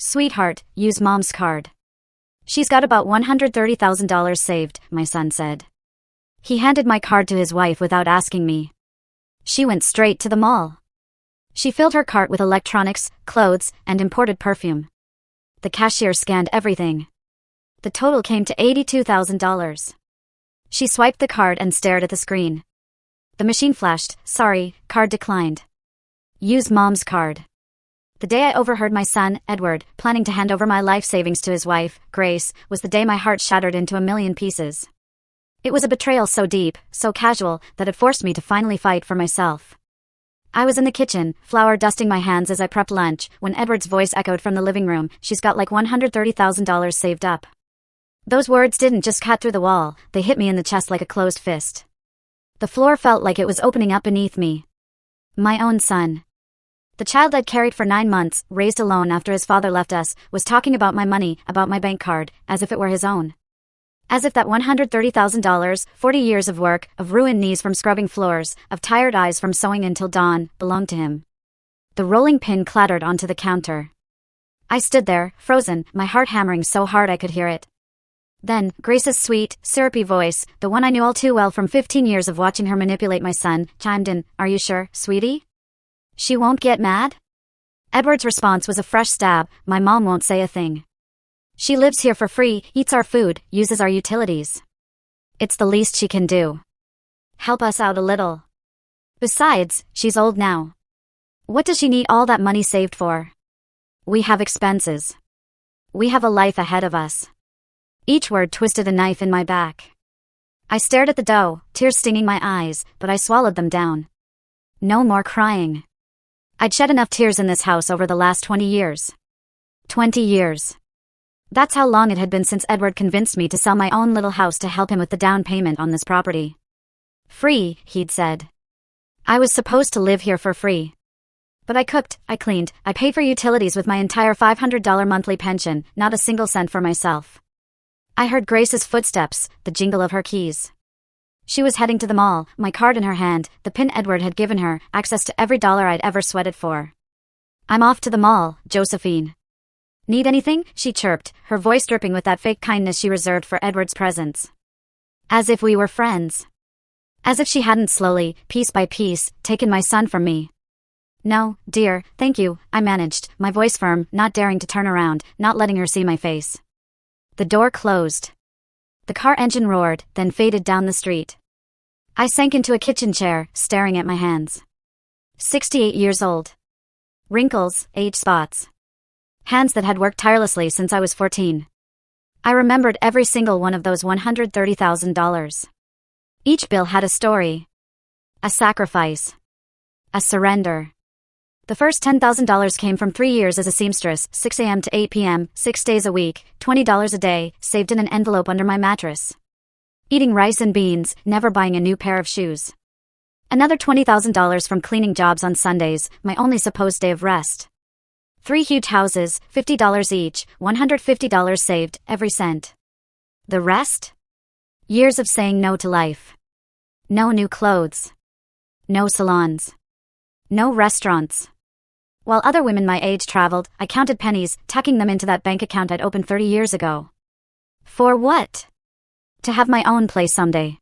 Sweetheart, use Mom's card. She's got about $130,000 saved, my son said. He handed my card to his wife without asking me. She went straight to the mall. She filled her cart with electronics, clothes, and imported perfume. The cashier scanned everything. The total came to $82,000. She swiped the card and stared at the screen. The machine flashed, "Sorry, card declined. Use Mom's card." The day I overheard my son, Edward, planning to hand over my life savings to his wife, Grace, was the day my heart shattered into a million pieces. It was a betrayal so deep, so casual, that it forced me to finally fight for myself. I was in the kitchen, flour dusting my hands as I prepped lunch, when Edward's voice echoed from the living room, "She's got like $130,000 saved up." Those words didn't just cut through the wall, they hit me in the chest like a closed fist. The floor felt like it was opening up beneath me. My own son. The child I'd carried for 9 months, raised alone after his father left us, was talking about my money, about my bank card, as if it were his own. As if that $130,000, 40 years of work, of ruined knees from scrubbing floors, of tired eyes from sewing until dawn, belonged to him. The rolling pin clattered onto the counter. I stood there, frozen, my heart hammering so hard I could hear it. Then, Grace's sweet, syrupy voice, the one I knew all too well from 15 years of watching her manipulate my son, chimed in, "Are you sure, sweetie? She won't get mad?" Edward's response was a fresh stab, "My mom won't say a thing. She lives here for free, eats our food, uses our utilities. It's the least she can do. Help us out a little. Besides, she's old now. What does she need all that money saved for? We have expenses. We have a life ahead of us." Each word twisted a knife in my back. I stared at the dough, tears stinging my eyes, but I swallowed them down. No more crying. I'd shed enough tears in this house over the last 20 years. 20 years. That's how long it had been since Edward convinced me to sell my own little house to help him with the down payment on this property. Free, he'd said. I was supposed to live here for free. But I cooked, I cleaned, I paid for utilities with my entire $500 monthly pension, not a single cent for myself. I heard Grace's footsteps, the jingle of her keys. She was heading to the mall, my card in her hand, the pin Edward had given her, access to every dollar I'd ever sweated for. "I'm off to the mall, Josephine. Need anything?" she chirped, her voice dripping with that fake kindness she reserved for Edward's presence. As if we were friends. As if she hadn't slowly, piece by piece, taken my son from me. "No, dear, thank you," I managed, my voice firm, not daring to turn around, not letting her see my face. The door closed. The car engine roared, then faded down the street. I sank into a kitchen chair, staring at my hands. 68 years old. Wrinkles, age spots. Hands that had worked tirelessly since I was 14. I remembered every single one of those $130,000. Each bill had a story. A sacrifice. A surrender. The first $10,000 came from 3 years as a seamstress, 6 a.m. to 8 p.m., 6 days a week, $20 a day, saved in an envelope under my mattress. Eating rice and beans, never buying a new pair of shoes. Another $20,000 from cleaning jobs on Sundays, my only supposed day of rest. 3 huge houses, $50 each, $150 saved, every cent. The rest? Years of saying no to life. No new clothes. No salons. No restaurants. While other women my age traveled, I counted pennies, tucking them into that bank account I'd opened 30 years ago. For what? To have my own place someday.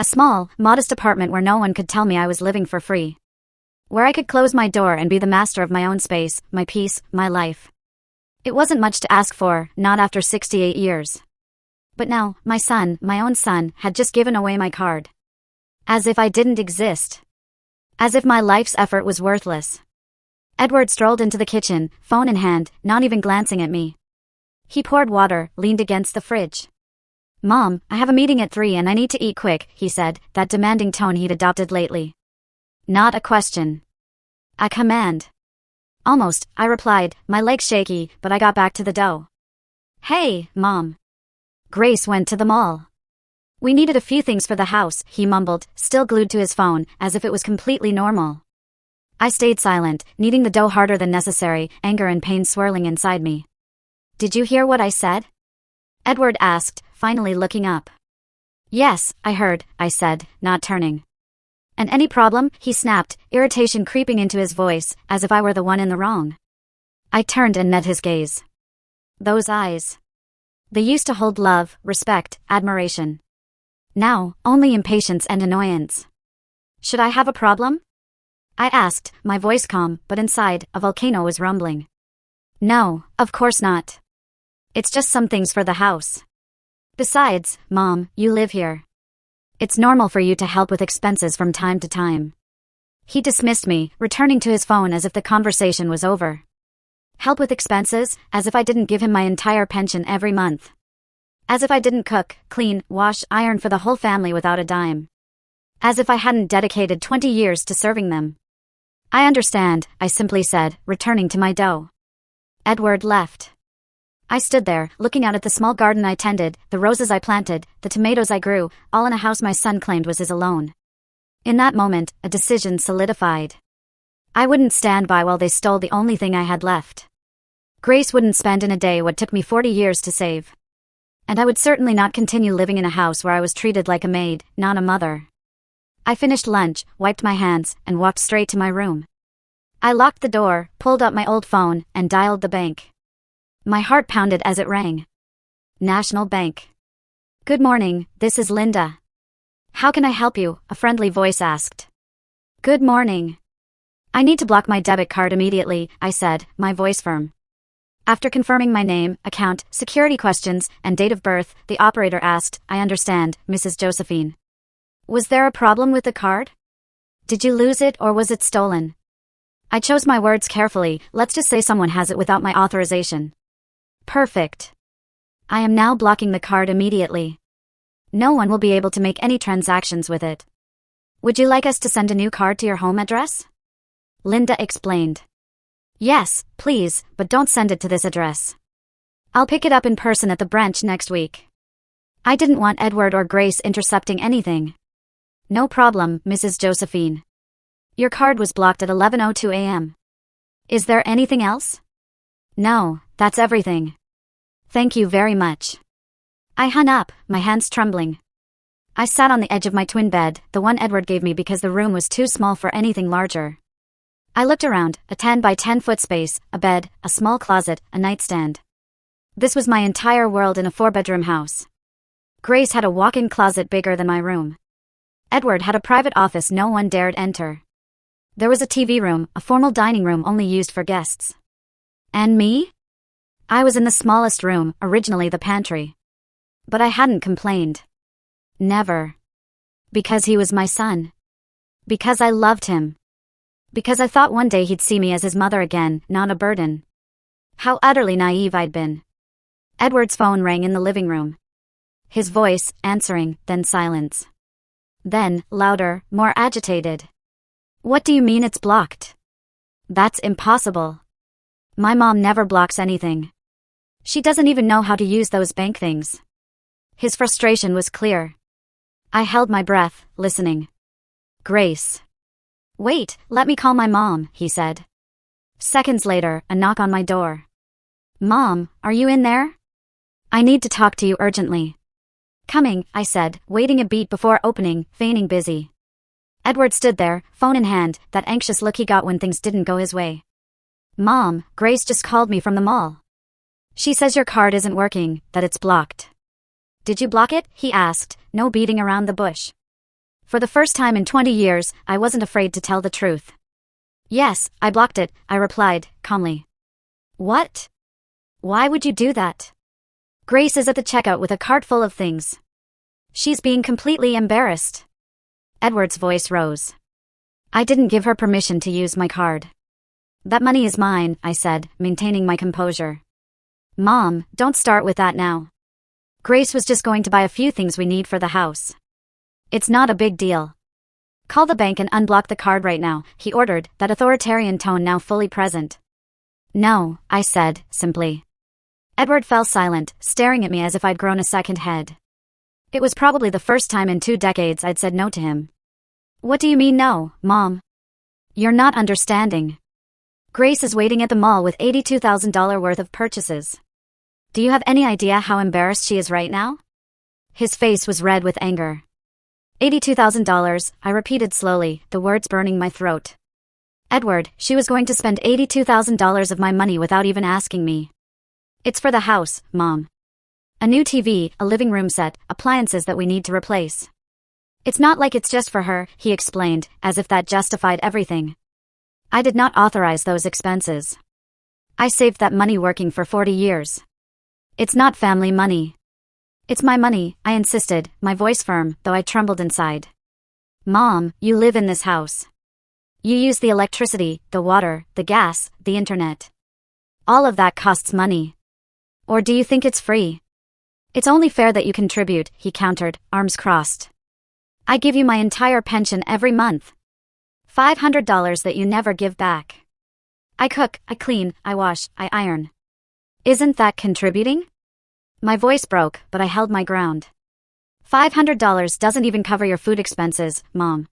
A small, modest apartment where no one could tell me I was living for free. Where I could close my door and be the master of my own space, my peace, my life. It wasn't much to ask for, not after 68 years. But now, my son, my own son, had just given away my card. As if I didn't exist. As if my life's effort was worthless. Edward strolled into the kitchen, phone in hand, not even glancing at me. He poured water, leaned against the fridge. "Mom, I have a meeting at 3 and I need to eat quick," he said, that demanding tone he'd adopted lately. Not a question. A command. Almost, I replied, my legs shaky, but I got back to the dough. "Hey, Mom. Grace went to the mall. We needed a few things for the house," he mumbled, still glued to his phone, as if it was completely normal. I stayed silent, kneading the dough harder than necessary, anger and pain swirling inside me. "Did you hear what I said?" Edward asked, finally looking up. "Yes, I heard," I said, not turning. "And any problem?" he snapped, irritation creeping into his voice, as if I were the one in the wrong. I turned and met his gaze. Those eyes. They used to hold love, respect, admiration. Now, only impatience and annoyance. Should I have a problem? I asked, my voice calm, but inside, a volcano was rumbling. No, of course not. It's just some things for the house. Besides, Mom, you live here. It's normal for you to help with expenses from time to time. He dismissed me, returning to his phone as if the conversation was over. Help with expenses, as if I didn't give him my entire pension every month. As if I didn't cook, clean, wash, iron for the whole family without a dime. As if I hadn't dedicated 20 years to serving them. I understand, I simply said, returning to my dough. Edward left. I stood there, looking out at the small garden I tended, the roses I planted, the tomatoes I grew, all in a house my son claimed was his alone. In that moment, a decision solidified. I wouldn't stand by while they stole the only thing I had left. Grace wouldn't spend in a day what took me 40 years to save. And I would certainly not continue living in a house where I was treated like a maid, not a mother. I finished lunch, wiped my hands, and walked straight to my room. I locked the door, pulled out my old phone, and dialed the bank. My heart pounded as it rang. National Bank. Good morning, this is Linda. How can I help you? A friendly voice asked. Good morning. I need to block my debit card immediately, I said, my voice firm. After confirming my name, account, security questions, and date of birth, the operator asked, I understand, Mrs. Josephine. Was there a problem with the card? Did you lose it or was it stolen? I chose my words carefully, let's just say someone has it without my authorization. Perfect. I am now blocking the card immediately. No one will be able to make any transactions with it. Would you like us to send a new card to your home address? Linda explained. Yes, please, but don't send it to this address. I'll pick it up in person at the branch next week. I didn't want Edward or Grace intercepting anything. No problem, Mrs. Josephine. Your card was blocked at 11:02 a.m. Is there anything else? No, that's everything. Thank you very much. I hung up, my hands trembling. I sat on the edge of my twin bed, the one Edward gave me because the room was too small for anything larger. I looked around, a 10 by 10 foot space, a bed, a small closet, a nightstand. This was my entire world in a 4-bedroom house. Grace had a walk-in closet bigger than my room. Edward had a private office no one dared enter. There was a TV room, a formal dining room only used for guests. And me? I was in the smallest room, originally the pantry. But I hadn't complained. Never. Because he was my son. Because I loved him. Because I thought one day he'd see me as his mother again, not a burden. How utterly naive I'd been. Edward's phone rang in the living room. His voice, answering, then silence. Then, louder, more agitated. What do you mean it's blocked? That's impossible. My mom never blocks anything. She doesn't even know how to use those bank things. His frustration was clear. I held my breath, listening. Grace. Wait, let me call my mom, he said. Seconds later, a knock on my door. Mom, are you in there? I need to talk to you urgently. Coming, I said, waiting a beat before opening, feigning busy. Edward stood there, phone in hand, that anxious look he got when things didn't go his way. Mom, Grace just called me from the mall. She says your card isn't working, that it's blocked. Did you block it? He asked, no beating around the bush. For the first time in 20 years, I wasn't afraid to tell the truth. Yes, I blocked it, I replied, calmly. What? Why would you do that? Grace is at the checkout with a cart full of things. She's being completely embarrassed. Edward's voice rose. I didn't give her permission to use my card. That money is mine, I said, maintaining my composure. Mom, don't start with that now. Grace was just going to buy a few things we need for the house. It's not a big deal. Call the bank and unblock the card right now, he ordered, that authoritarian tone now fully present. No, I said, simply. Edward fell silent, staring at me as if I'd grown a second head. It was probably the first time in 2 decades I'd said no to him. What do you mean no, Mom? You're not understanding. Grace is waiting at the mall with $82,000 worth of purchases. Do you have any idea how embarrassed she is right now? His face was red with anger. $82,000, I repeated slowly, the words burning my throat. Edward, she was going to spend $82,000 of my money without even asking me. It's for the house, Mom. A new TV, a living room set, appliances that we need to replace. It's not like it's just for her, he explained, as if that justified everything. I did not authorize those expenses. I saved that money working for 40 years. It's not family money. It's my money, I insisted, my voice firm, though I trembled inside. Mom, you live in this house. You use the electricity, the water, the gas, the internet. All of that costs money. Or do you think it's free? It's only fair that you contribute, he countered, arms crossed. I give you my entire pension every month. $500 that you never give back. I cook, I clean, I wash, I iron. Isn't that contributing? My voice broke, but I held my ground. $500 doesn't even cover your food expenses, Mom.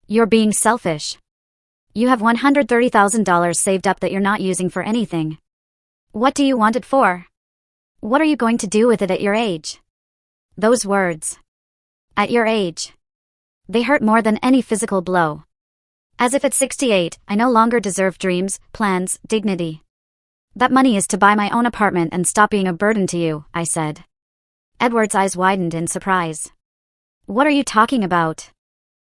You're being selfish. You have $130,000 saved up that you're not using for anything. What do you want it for? What are you going to do with it at your age? Those words. At your age. They hurt more than any physical blow. As if at 68, I no longer deserve dreams, plans, dignity. That money is to buy my own apartment and stop being a burden to you, I said. Edward's eyes widened in surprise. What are you talking about?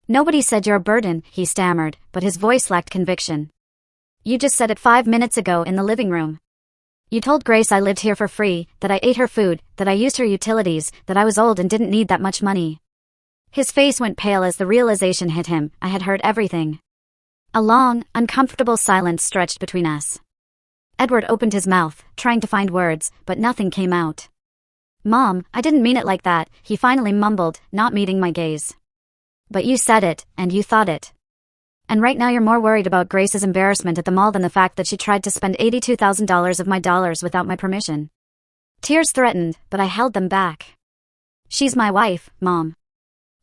Nobody said you're a burden, he stammered, but his voice lacked conviction. You just said it 5 minutes ago in the living room. You told Grace I lived here for free, that I ate her food, that I used her utilities, that I was old and didn't need that much money. His face went pale as the realization hit him. I had heard everything. A long, uncomfortable silence stretched between us. Edward opened his mouth, trying to find words, but nothing came out. Mom, I didn't mean it like that, he finally mumbled, not meeting my gaze. But you said it, and you thought it. And right now you're more worried about Grace's embarrassment at the mall than the fact that she tried to spend $82,000 of my dollars without my permission. Tears threatened, but I held them back. She's my wife, Mom.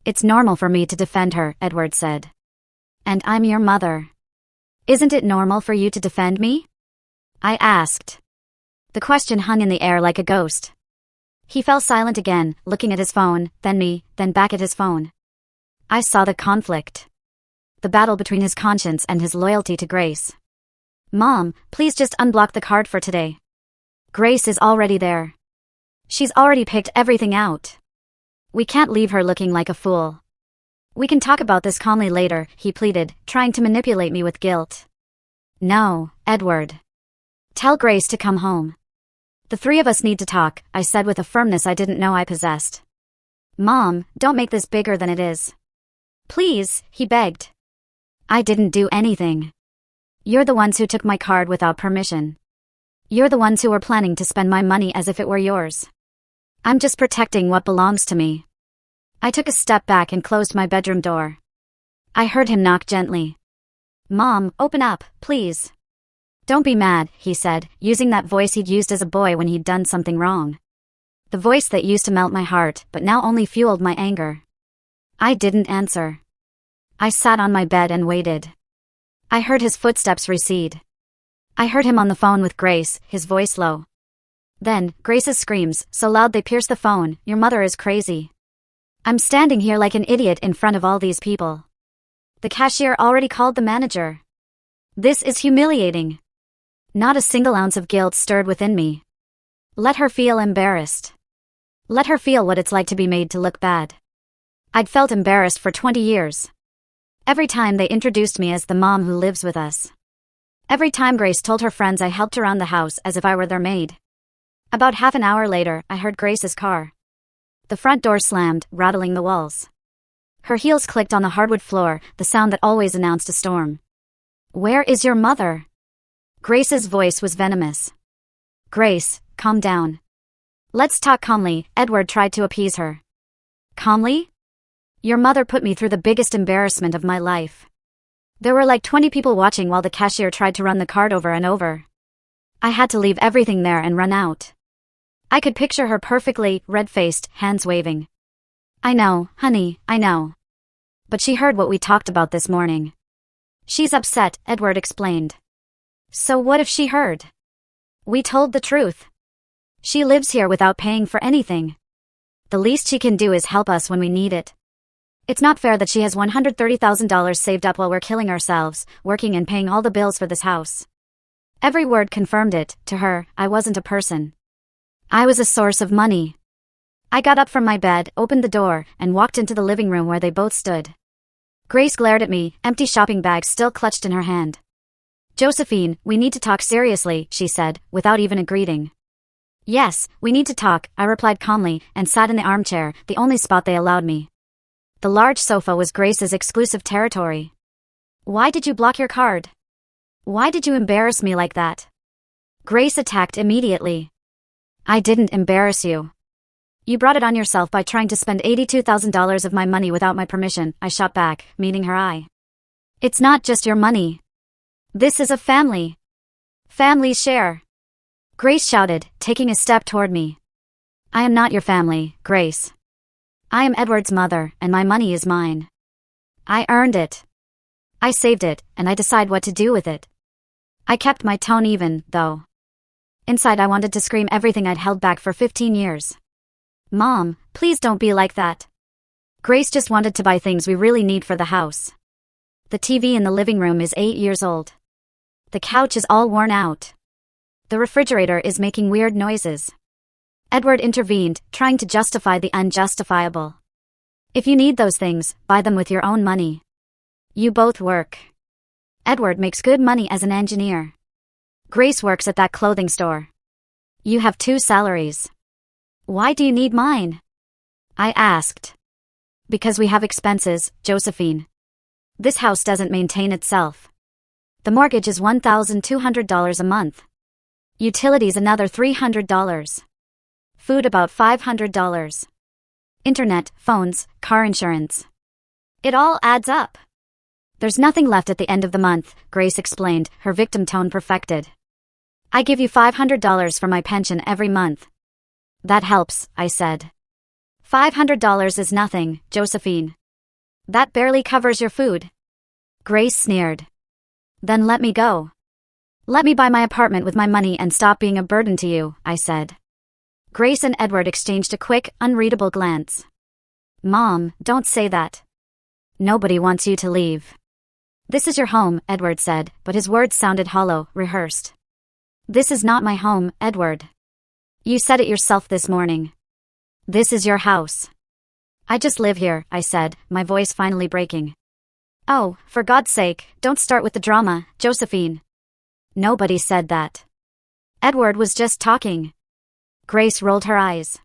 It's normal for me to defend her, Edward said. And I'm your mother. Isn't it normal for you to defend me? I asked. The question hung in the air like a ghost. He fell silent again, looking at his phone, then me, then back at his phone. I saw the conflict. The battle between his conscience and his loyalty to Grace. Mom, please just unblock the card for today. Grace is already there. She's already picked everything out. We can't leave her looking like a fool. We can talk about this calmly later, he pleaded, trying to manipulate me with guilt. No, Edward. Tell Grace to come home. The three of us need to talk, I said with a firmness I didn't know I possessed. Mom, don't make this bigger than it is. Please, he begged. I didn't do anything. You're the ones who took my card without permission. You're the ones who were planning to spend my money as if it were yours. I'm just protecting what belongs to me. I took a step back and closed my bedroom door. I heard him knock gently. Mom, open up, please. Don't be mad, he said, using that voice he'd used as a boy when he'd done something wrong. The voice that used to melt my heart, but now only fueled my anger. I didn't answer. I sat on my bed and waited. I heard his footsteps recede. I heard him on the phone with Grace, his voice low. Then, Grace's screams, so loud they pierced the phone, "Your mother is crazy." I'm standing here like an idiot in front of all these people. The cashier already called the manager. This is humiliating. Not a single ounce of guilt stirred within me. Let her feel embarrassed. Let her feel what it's like to be made to look bad. I'd felt embarrassed for 20 years. Every time they introduced me as the mom who lives with us. Every time Grace told her friends I helped around the house as if I were their maid. About half an hour later, I heard Grace's car. The front door slammed, rattling the walls. Her heels clicked on the hardwood floor, the sound that always announced a storm. Where is your mother? Grace's voice was venomous. Grace, calm down. Let's talk calmly, Edward tried to appease her. Calmly? Your mother put me through the biggest embarrassment of my life. There were like 20 people watching while the cashier tried to run the card over and over. I had to leave everything there and run out. I could picture her perfectly, red-faced, hands waving. I know, honey, I know. But she heard what we talked about this morning. She's upset, Edward explained. So what if she heard? We told the truth. She lives here without paying for anything. The least she can do is help us when we need it. It's not fair that she has $130,000 saved up while we're killing ourselves, working and paying all the bills for this house. Every word confirmed it. To her, I wasn't a person. I was a source of money. I got up from my bed, opened the door, and walked into the living room where they both stood. Grace glared at me, empty shopping bag still clutched in her hand. Josephine, we need to talk seriously, she said, without even a greeting. Yes, we need to talk, I replied calmly, and sat in the armchair, the only spot they allowed me. The large sofa was Grace's exclusive territory. Why did you block your card? Why did you embarrass me like that? Grace attacked immediately. I didn't embarrass you. You brought it on yourself by trying to spend $82,000 of my money without my permission, I shot back, meeting her eye. It's not just your money. This is a family. Families share. Grace shouted, taking a step toward me. I am not your family, Grace. I am Edward's mother, and my money is mine. I earned it. I saved it, and I decide what to do with it. I kept my tone even, though. Inside I wanted to scream everything I'd held back for 15 years. Mom, please don't be like that. Grace just wanted to buy things we really need for the house. The TV in the living room is 8 years old. The couch is all worn out. The refrigerator is making weird noises. Edward intervened, trying to justify the unjustifiable. If you need those things, buy them with your own money. You both work. Edward makes good money as an engineer. Grace works at that clothing store. You have 2 salaries. Why do you need mine? I asked. Because we have expenses, Josephine. This house doesn't maintain itself. The mortgage is $1,200 a month. Utilities another $300. Food about $500. Internet, phones, car insurance. It all adds up. There's nothing left at the end of the month, Grace explained, her victim tone perfected. I give you $500 for my pension every month. That helps, I said. $500 is nothing, Josephine. That barely covers your food. Grace sneered. Then let me go. Let me buy my apartment with my money and stop being a burden to you, I said. Grace and Edward exchanged a quick, unreadable glance. Mom, don't say that. Nobody wants you to leave. This is your home, Edward said, but his words sounded hollow, rehearsed. This is not my home, Edward. You said it yourself this morning. This is your house. I just live here, I said, my voice finally breaking. Oh, for God's sake, don't start with the drama, Josephine. Nobody said that. Edward was just talking. Grace rolled her eyes.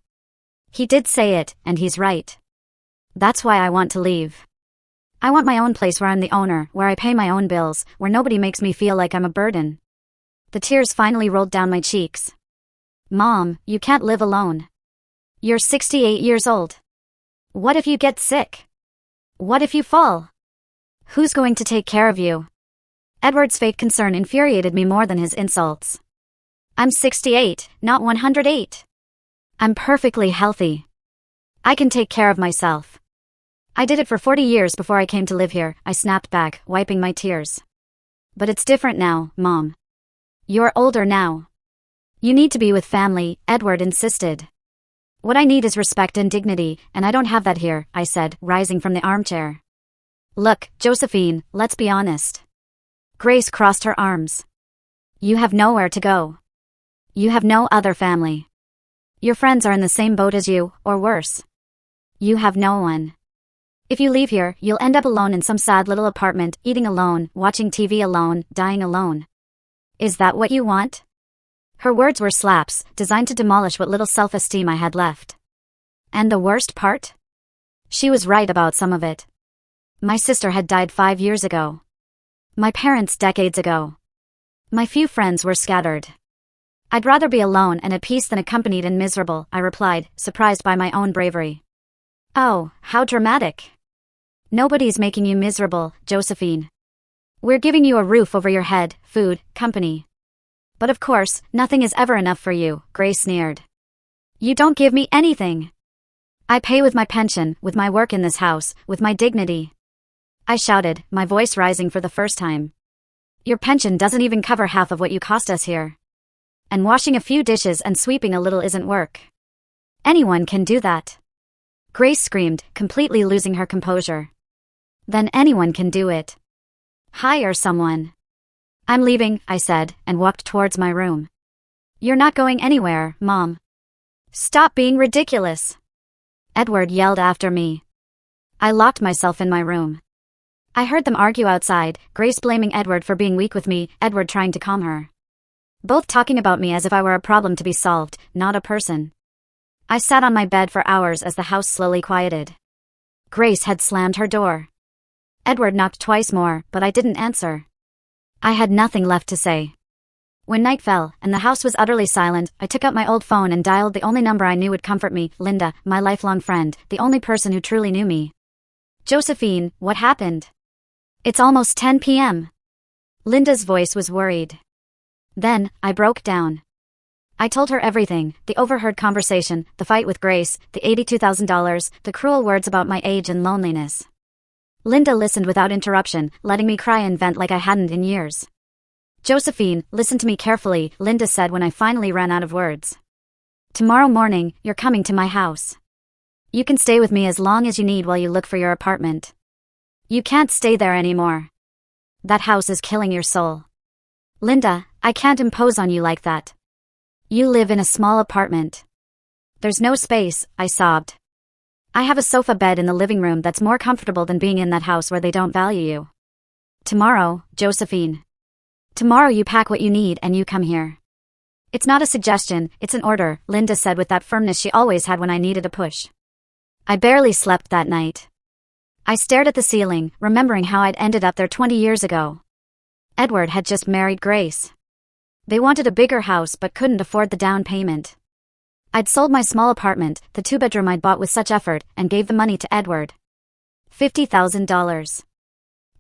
He did say it, and he's right. That's why I want to leave. I want my own place where I'm the owner, where I pay my own bills, where nobody makes me feel like I'm a burden. The tears finally rolled down my cheeks. Mom, you can't live alone. You're 68 years old. What if you get sick? What if you fall? Who's going to take care of you? Edward's fake concern infuriated me more than his insults. I'm 68, not 108. I'm perfectly healthy. I can take care of myself. I did it for 40 years before I came to live here, I snapped back, wiping my tears. But it's different now, Mom. You're older now. You need to be with family, Edward insisted. What I need is respect and dignity, and I don't have that here, I said, rising from the armchair. Look, Josephine, let's be honest. Grace crossed her arms. You have nowhere to go. You have no other family. Your friends are in the same boat as you, or worse. You have no one. If you leave here, you'll end up alone in some sad little apartment, eating alone, watching TV alone, dying alone. Is that what you want? Her words were slaps, designed to demolish what little self-esteem I had left. And the worst part? She was right about some of it. My sister had died 5 years ago. My parents decades ago. My few friends were scattered. I'd rather be alone and at peace than accompanied and miserable, I replied, surprised by my own bravery. Oh, how dramatic. Nobody's making you miserable, Josephine. We're giving you a roof over your head, food, company. But of course, nothing is ever enough for you, Grace sneered. You don't give me anything. I pay with my pension, with my work in this house, with my dignity. I shouted, my voice rising for the first time. Your pension doesn't even cover half of what you cost us here. And washing a few dishes and sweeping a little isn't work. Anyone can do that. Grace screamed, completely losing her composure. Then anyone can do it. Hire someone. I'm leaving, I said, and walked towards my room. You're not going anywhere, Mom. Stop being ridiculous. Edward yelled after me. I locked myself in my room. I heard them argue outside, Grace blaming Edward for being weak with me, Edward trying to calm her. Both talking about me as if I were a problem to be solved, not a person. I sat on my bed for hours as the house slowly quieted. Grace had slammed her door. Edward knocked twice more, but I didn't answer. I had nothing left to say. When night fell, and the house was utterly silent, I took out my old phone and dialed the only number I knew would comfort me, Linda, my lifelong friend, the only person who truly knew me. Josephine, what happened? It's almost 10 p.m. Linda's voice was worried. Then, I broke down. I told her everything, the overheard conversation, the fight with Grace, the $82,000, the cruel words about my age and loneliness. Linda listened without interruption, letting me cry and vent like I hadn't in years. Josephine, listen to me carefully, Linda said when I finally ran out of words. Tomorrow morning, you're coming to my house. You can stay with me as long as you need while you look for your apartment. You can't stay there anymore. That house is killing your soul. Linda, I can't impose on you like that. You live in a small apartment. There's no space, I sobbed. I have a sofa bed in the living room that's more comfortable than being in that house where they don't value you. Tomorrow, Josephine. Tomorrow you pack what you need and you come here. It's not a suggestion, it's an order, Linda said with that firmness she always had when I needed a push. I barely slept that night. I stared at the ceiling, remembering how I'd ended up there 20 years ago. Edward had just married Grace. They wanted a bigger house but couldn't afford the down payment. I'd sold my small apartment, the 2-bedroom I'd bought with such effort, and gave the money to Edward. $50,000.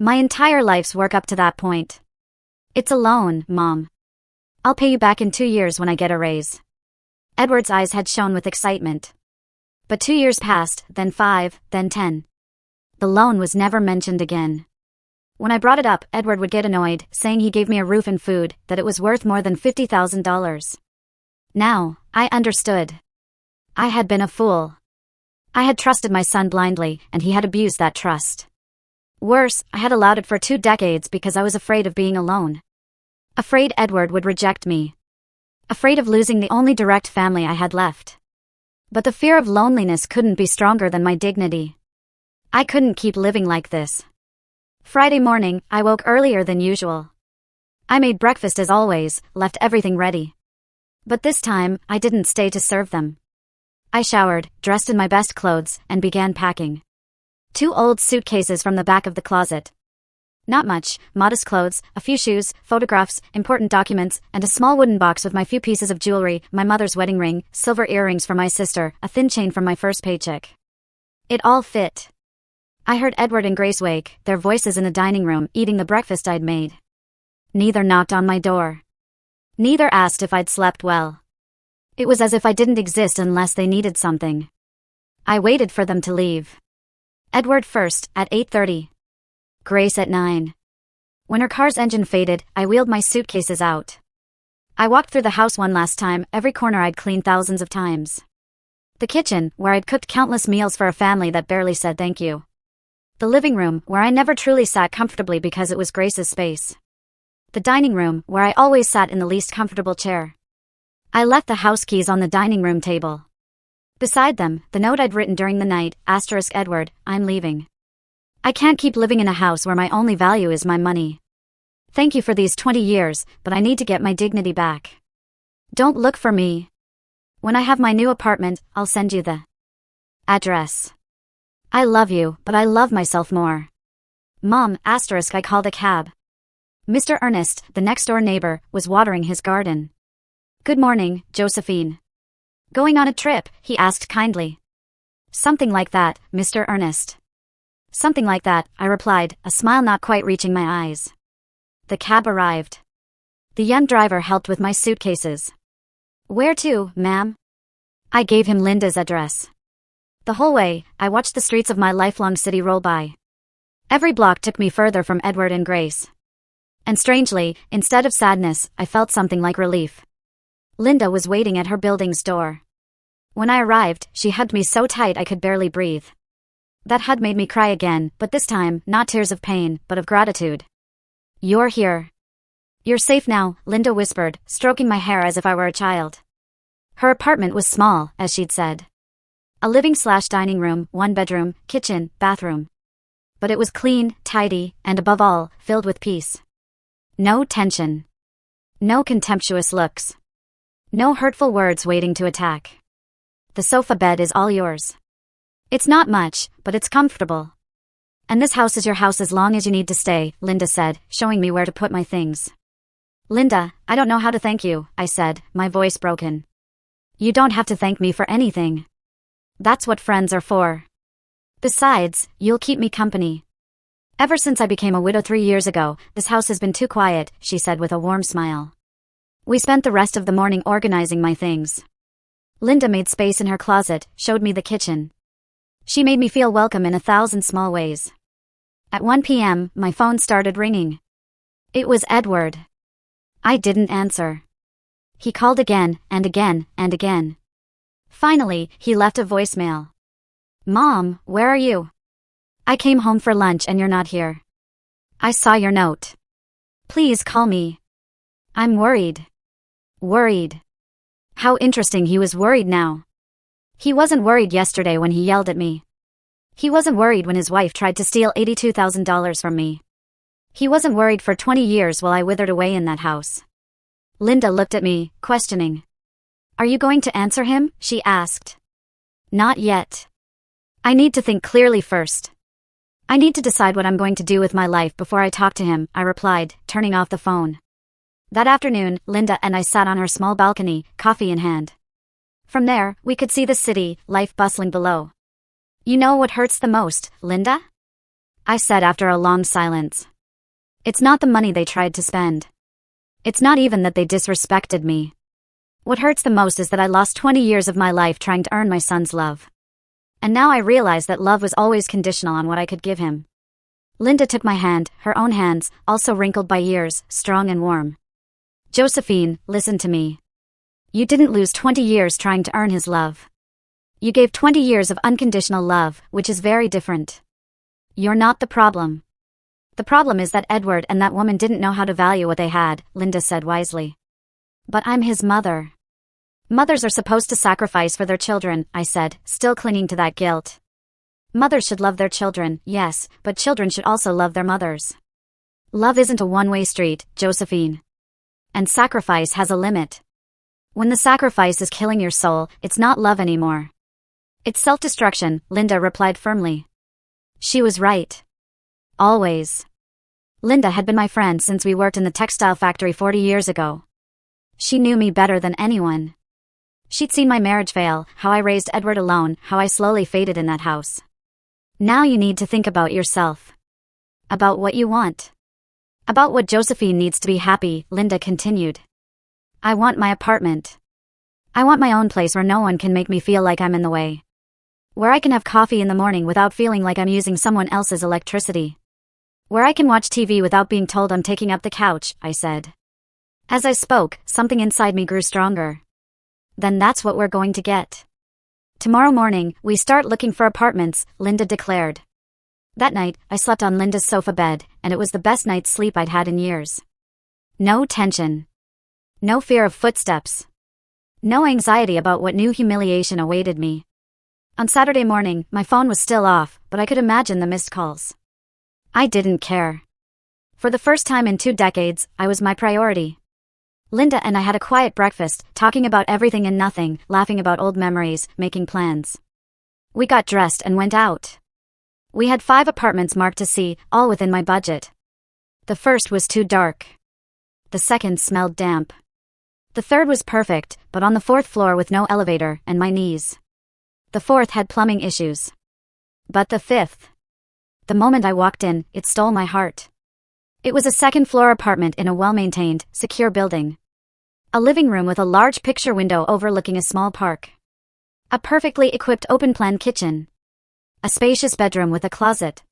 My entire life's work up to that point. It's a loan, Mom. I'll pay you back in 2 years when I get a raise. Edward's eyes had shone with excitement. But 2 years passed, then 5, then 10. The loan was never mentioned again. When I brought it up, Edward would get annoyed, saying he gave me a roof and food, that it was worth more than $50,000. Now, I understood. I had been a fool. I had trusted my son blindly, and he had abused that trust. Worse, I had allowed it for 2 decades because I was afraid of being alone. Afraid Edward would reject me. Afraid of losing the only direct family I had left. But the fear of loneliness couldn't be stronger than my dignity. I couldn't keep living like this. Friday morning, I woke earlier than usual. I made breakfast as always, left everything ready. But this time, I didn't stay to serve them. I showered, dressed in my best clothes, and began packing. 2 old suitcases from the back of the closet. Not much, modest clothes, a few shoes, photographs, important documents, and a small wooden box with my few pieces of jewelry, my mother's wedding ring, silver earrings for my sister, a thin chain from my first paycheck. It all fit. I heard Edward and Grace wake, their voices in the dining room, eating the breakfast I'd made. Neither knocked on my door. Neither asked if I'd slept well. It was as if I didn't exist unless they needed something. I waited for them to leave. Edward first, at 8:30. Grace at 9. When her car's engine faded, I wheeled my suitcases out. I walked through the house one last time, every corner I'd cleaned thousands of times. The kitchen, where I'd cooked countless meals for a family that barely said thank you. The living room, where I never truly sat comfortably because it was Grace's space. The dining room, where I always sat in the least comfortable chair. I left the house keys on the dining room table. Beside them, the note I'd written during the night, Edward, I'm leaving. I can't keep living in a house where my only value is my money. Thank you for these 20 years, but I need to get my dignity back. Don't look for me. When I have my new apartment, I'll send you the address. I love you, but I love myself more. Mom, I called a cab. Mr. Ernest, the next-door neighbor, was watering his garden. Good morning, Josephine. Going on a trip, he asked kindly. Something like that, Mr. Ernest. Something like that, I replied, a smile not quite reaching my eyes. The cab arrived. The young driver helped with my suitcases. Where to, ma'am? I gave him Linda's address. The whole way, I watched the streets of my lifelong city roll by. Every block took me further from Edward and Grace. And strangely, instead of sadness, I felt something like relief. Linda was waiting at her building's door. When I arrived, she hugged me so tight I could barely breathe. That hug made me cry again, but this time, not tears of pain, but of gratitude. "You're here. You're safe now," Linda whispered, stroking my hair as if I were a child. Her apartment was small, as she'd said. A living/dining room, 1 bedroom, kitchen, bathroom. But it was clean, tidy, and above all, filled with peace. No tension. No contemptuous looks. No hurtful words waiting to attack. The sofa bed is all yours. It's not much, but it's comfortable. And this house is your house as long as you need to stay, Linda said, showing me where to put my things. "Linda, I don't know how to thank you," I said, my voice broken. "You don't have to thank me for anything. That's what friends are for. Besides, you'll keep me company. Ever since I became a widow 3 years ago, this house has been too quiet," she said with a warm smile. We spent the rest of the morning organizing my things. Linda made space in her closet, showed me the kitchen. She made me feel welcome in 1,000 small ways. At 1 p.m., my phone started ringing. It was Edward. I didn't answer. He called again, and again, and again. Finally, he left a voicemail. "Mom, where are you? I came home for lunch and you're not here. I saw your note. Please call me. I'm worried." Worried. How interesting, he was worried now. He wasn't worried yesterday when he yelled at me. He wasn't worried when his wife tried to steal $82,000 from me. He wasn't worried for 20 years while I withered away in that house. Linda looked at me, questioning. "Are you going to answer him?" she asked. "Not yet. I need to think clearly first. I need to decide what I'm going to do with my life before I talk to him," I replied, turning off the phone. That afternoon, Linda and I sat on her small balcony, coffee in hand. From there, we could see the city, life bustling below. "You know what hurts the most, Linda?" I said after a long silence. "It's not the money they tried to spend. It's not even that they disrespected me. What hurts the most is that I lost 20 years of my life trying to earn my son's love. And now I realize that love was always conditional on what I could give him." Linda took my hand, her own hands, also wrinkled by years, strong and warm. "Josephine, listen to me. You didn't lose 20 years trying to earn his love. You gave 20 years of unconditional love, which is very different. You're not the problem. The problem is that Edward and that woman didn't know how to value what they had," Linda said wisely. "But I'm his mother." "Mothers are supposed to sacrifice for their children," I said, still clinging to that guilt. "Mothers should love their children, yes, but children should also love their mothers. Love isn't a one-way street, Josephine. And sacrifice has a limit. When the sacrifice is killing your soul, it's not love anymore. It's self-destruction," Linda replied firmly. She was right. Always. Linda had been my friend since we worked in the textile factory 40 years ago. She knew me better than anyone. She'd seen my marriage fail, how I raised Edward alone, how I slowly faded in that house. "Now you need to think about yourself. About what you want. About what Josephine needs to be happy," Linda continued. "I want my apartment. I want my own place where no one can make me feel like I'm in the way. Where I can have coffee in the morning without feeling like I'm using someone else's electricity. Where I can watch TV without being told I'm taking up the couch," I said. As I spoke, something inside me grew stronger. "Then that's what we're going to get. Tomorrow morning, we start looking for apartments," Linda declared. That night, I slept on Linda's sofa bed, and it was the best night's sleep I'd had in years. No tension. No fear of footsteps. No anxiety about what new humiliation awaited me. On Saturday morning, my phone was still off, but I could imagine the missed calls. I didn't care. For the first time in 2 decades, I was my priority. Linda and I had a quiet breakfast, talking about everything and nothing, laughing about old memories, making plans. We got dressed and went out. We had 5 apartments marked to see, all within my budget. The first was too dark. The second smelled damp. The third was perfect, but on the 4th floor with no elevator, and my knees. The 4th had plumbing issues. But the 5th. The moment I walked in, it stole my heart. It was a 2nd-floor apartment in a well-maintained, secure building. A living room with a large picture window overlooking a small park. A perfectly equipped open-plan kitchen. A spacious bedroom with a closet.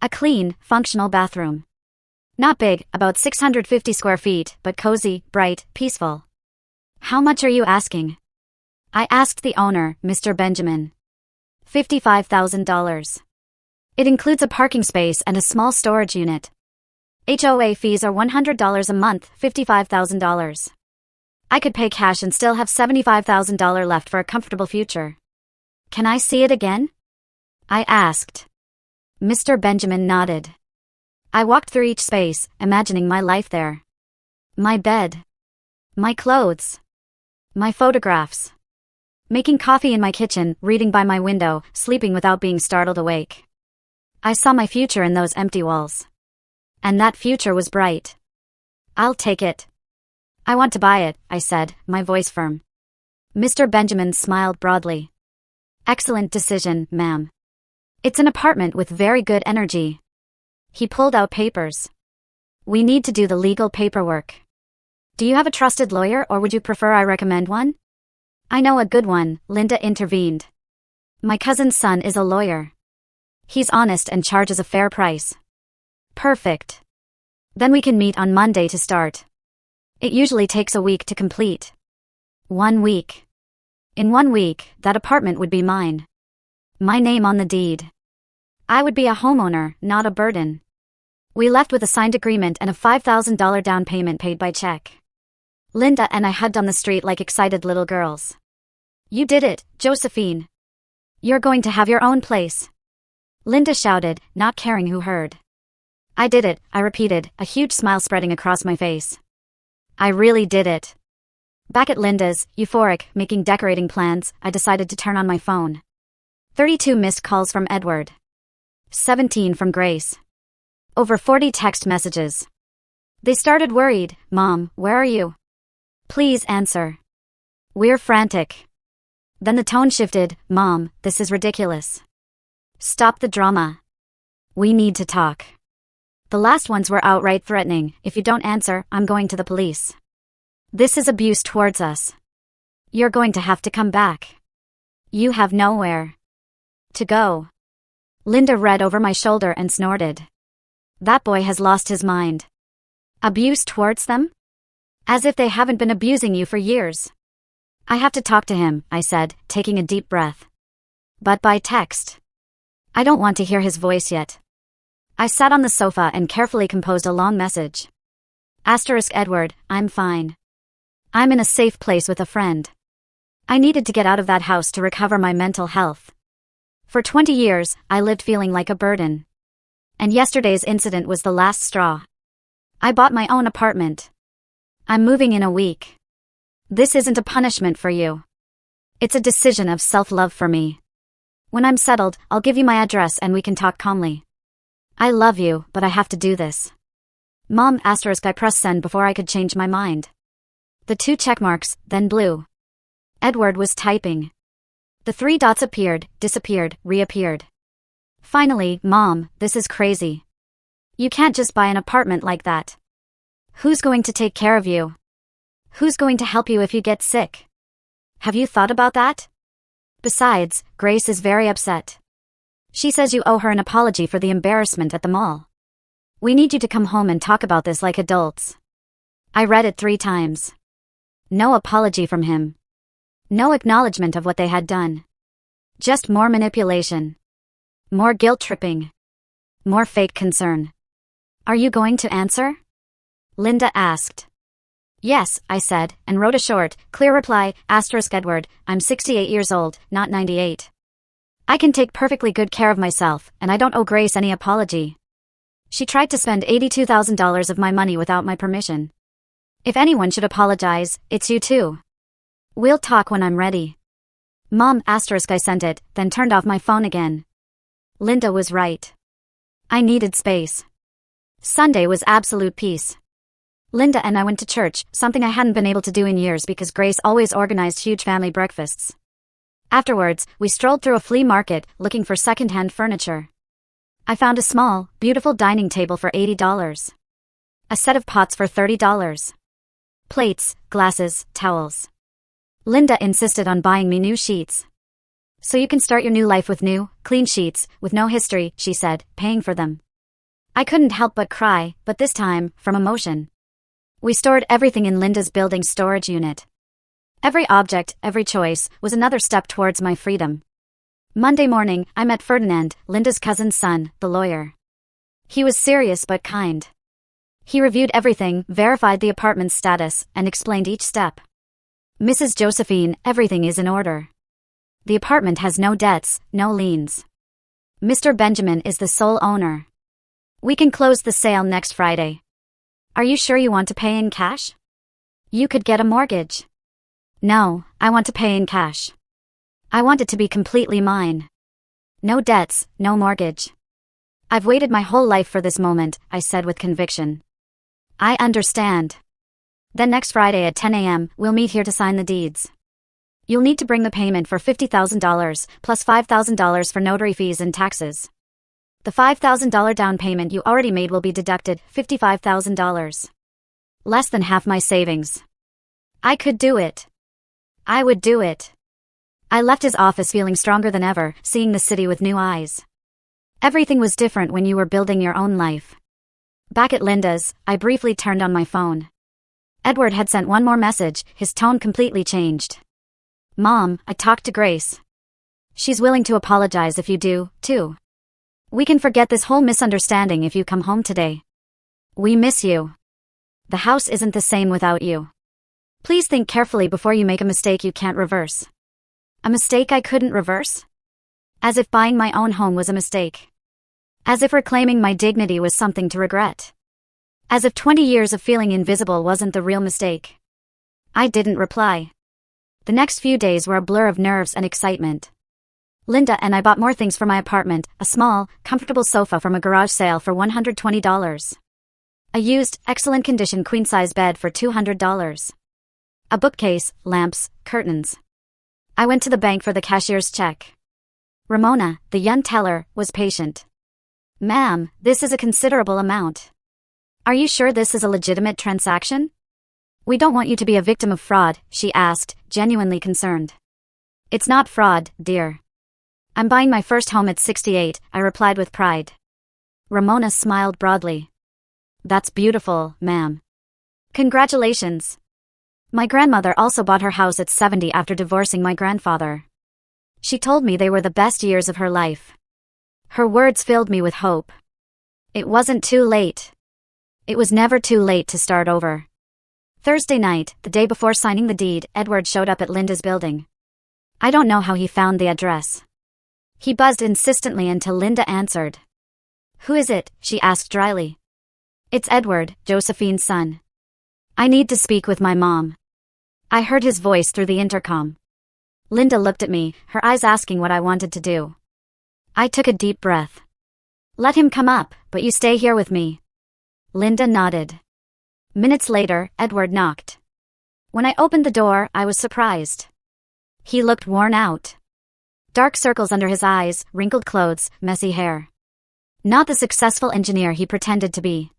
A clean, functional bathroom. Not big, about 650 square feet, but cozy, bright, peaceful. "How much are you asking?" I asked the owner, Mr. Benjamin. $55,000. It includes a parking space and a small storage unit. HOA fees are $100 a month, $55,000. I could pay cash and still have $75,000 left for a comfortable future. Can I see it again? I asked. Mr. Benjamin nodded. I walked through each space, imagining my life there. My bed. My clothes. My photographs. Making coffee in my kitchen, reading by my window, sleeping without being startled awake. I saw my future in those empty walls. And that future was bright. I'll take it. I want to buy it, I said, my voice firm. Mr. Benjamin smiled broadly. Excellent decision, ma'am. It's an apartment with very good energy. He pulled out papers. We need to do the legal paperwork. Do you have a trusted lawyer or would you prefer I recommend one? I know a good one, Linda intervened. My cousin's son is a lawyer. He's honest and charges a fair price. Perfect. Then we can meet on Monday to start. It usually takes a week to complete. 1 week. In 1 week, that apartment would be mine. My name on the deed. I would be a homeowner, not a burden. We left with a signed agreement and a $5,000 down payment paid by check. Linda and I hugged on the street like excited little girls. You did it, Josephine. You're going to have your own place. Linda shouted, not caring who heard. I did it, I repeated, a huge smile spreading across my face. I really did it. Back at Linda's, euphoric, making decorating plans, I decided to turn on my phone. 32 missed calls from Edward. 17 from Grace. Over 40 text messages. They started worried. Mom, where are you? Please answer. We're frantic. Then the tone shifted. Mom, this is ridiculous. Stop the drama. We need to talk. The last ones were outright threatening. If you don't answer, I'm going to the police. This is abuse towards us. You're going to have to come back. You have nowhere to go. Linda read over my shoulder and snorted. That boy has lost his mind. Abuse towards them? As if they haven't been abusing you for years. I have to talk to him, I said, taking a deep breath. But by text. I don't want to hear his voice yet. I sat on the sofa and carefully composed a long message. Edward, I'm fine. I'm in a safe place with a friend. I needed to get out of that house to recover my mental health. For 20 years, I lived feeling like a burden. And yesterday's incident was the last straw. I bought my own apartment. I'm moving in a week. This isn't a punishment for you. It's a decision of self-love for me. When I'm settled, I'll give you my address and we can talk calmly. I love you, but I have to do this. Mom, I pressed send before I could change my mind. The 2 check marks, then blue. Edward was typing. The 3 dots appeared, disappeared, reappeared. Finally, Mom, this is crazy. You can't just buy an apartment like that. Who's going to take care of you? Who's going to help you if you get sick? Have you thought about that? Besides, Grace is very upset. She says you owe her an apology for the embarrassment at the mall. We need you to come home and talk about this like adults. I read it 3 times. No apology from him. No acknowledgement of what they had done. Just more manipulation. More guilt-tripping. More fake concern. Are you going to answer? Linda asked. Yes, I said, and wrote a short, clear reply, Edward, I'm 68 years old, not 98. I can take perfectly good care of myself, and I don't owe Grace any apology. She tried to spend $82,000 of my money without my permission. If anyone should apologize, it's you too. We'll talk when I'm ready. Mom, I sent it, then turned off my phone again. Linda was right. I needed space. Sunday was absolute peace. Linda and I went to church, something I hadn't been able to do in years because Grace always organized huge family breakfasts. Afterwards, we strolled through a flea market, looking for second-hand furniture. I found a small, beautiful dining table for $80. A set of pots for $30. Plates, glasses, towels. Linda insisted on buying me new sheets. So you can start your new life with new, clean sheets, with no history, she said, paying for them. I couldn't help but cry, but this time, from emotion. We stored everything in Linda's building storage unit. Every object, every choice, was another step towards my freedom. Monday morning, I met Ferdinand, Linda's cousin's son, the lawyer. He was serious but kind. He reviewed everything, verified the apartment's status, and explained each step. Mrs. Josephine, everything is in order. The apartment has no debts, no liens. Mr. Benjamin is the sole owner. We can close the sale next Friday. Are you sure you want to pay in cash? You could get a mortgage. No, I want to pay in cash. I want it to be completely mine. No debts, no mortgage. I've waited my whole life for this moment, I said with conviction. I understand. Then next Friday at 10 a.m., we'll meet here to sign the deeds. You'll need to bring the payment for $50,000, plus $5,000 for notary fees and taxes. The $5,000 down payment you already made will be deducted, $55,000. Less than half my savings. I could do it. I would do it. I left his office feeling stronger than ever, seeing the city with new eyes. Everything was different when you were building your own life. Back at Linda's, I briefly turned on my phone. Edward had sent one more message, his tone completely changed. Mom, I talked to Grace. She's willing to apologize if you do, too. We can forget this whole misunderstanding if you come home today. We miss you. The house isn't the same without you. Please think carefully before you make a mistake you can't reverse. A mistake I couldn't reverse? As if buying my own home was a mistake. As if reclaiming my dignity was something to regret. As if 20 years of feeling invisible wasn't the real mistake. I didn't reply. The next few days were a blur of nerves and excitement. Linda and I bought more things for my apartment, a small, comfortable sofa from a garage sale for $120. A used, excellent condition queen-size bed for $200. A bookcase, lamps, curtains. I went to the bank for the cashier's check. Ramona, the young teller, was patient. Ma'am, this is a considerable amount. Are you sure this is a legitimate transaction? We don't want you to be a victim of fraud, she asked, genuinely concerned. It's not fraud, dear. I'm buying my first home at 68, I replied with pride. Ramona smiled broadly. That's beautiful, ma'am. Congratulations. My grandmother also bought her house at 70 after divorcing my grandfather. She told me they were the best years of her life. Her words filled me with hope. It wasn't too late. It was never too late to start over. Thursday night, the day before signing the deed, Edward showed up at Linda's building. I don't know how he found the address. He buzzed insistently until Linda answered. Who is it? She asked dryly. It's Edward, Josephine's son. I need to speak with my mom. I heard his voice through the intercom. Linda looked at me, her eyes asking what I wanted to do. I took a deep breath. Let him come up, but you stay here with me. Linda nodded. Minutes later, Edward knocked. When I opened the door, I was surprised. He looked worn out. Dark circles under his eyes, wrinkled clothes, messy hair. Not the successful engineer he pretended to be.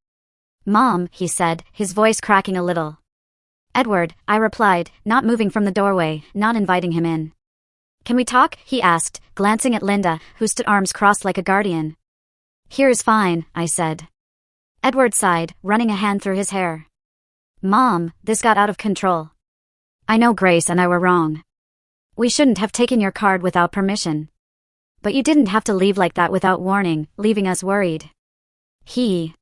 Mom, he said, his voice cracking a little. Edward, I replied, not moving from the doorway, not inviting him in. Can we talk? He asked, glancing at Linda, who stood arms crossed like a guardian. Here is fine, I said. Edward sighed, running a hand through his hair. Mom, this got out of control. I know Grace and I were wrong. We shouldn't have taken your card without permission. But you didn't have to leave like that without warning, leaving us worried. He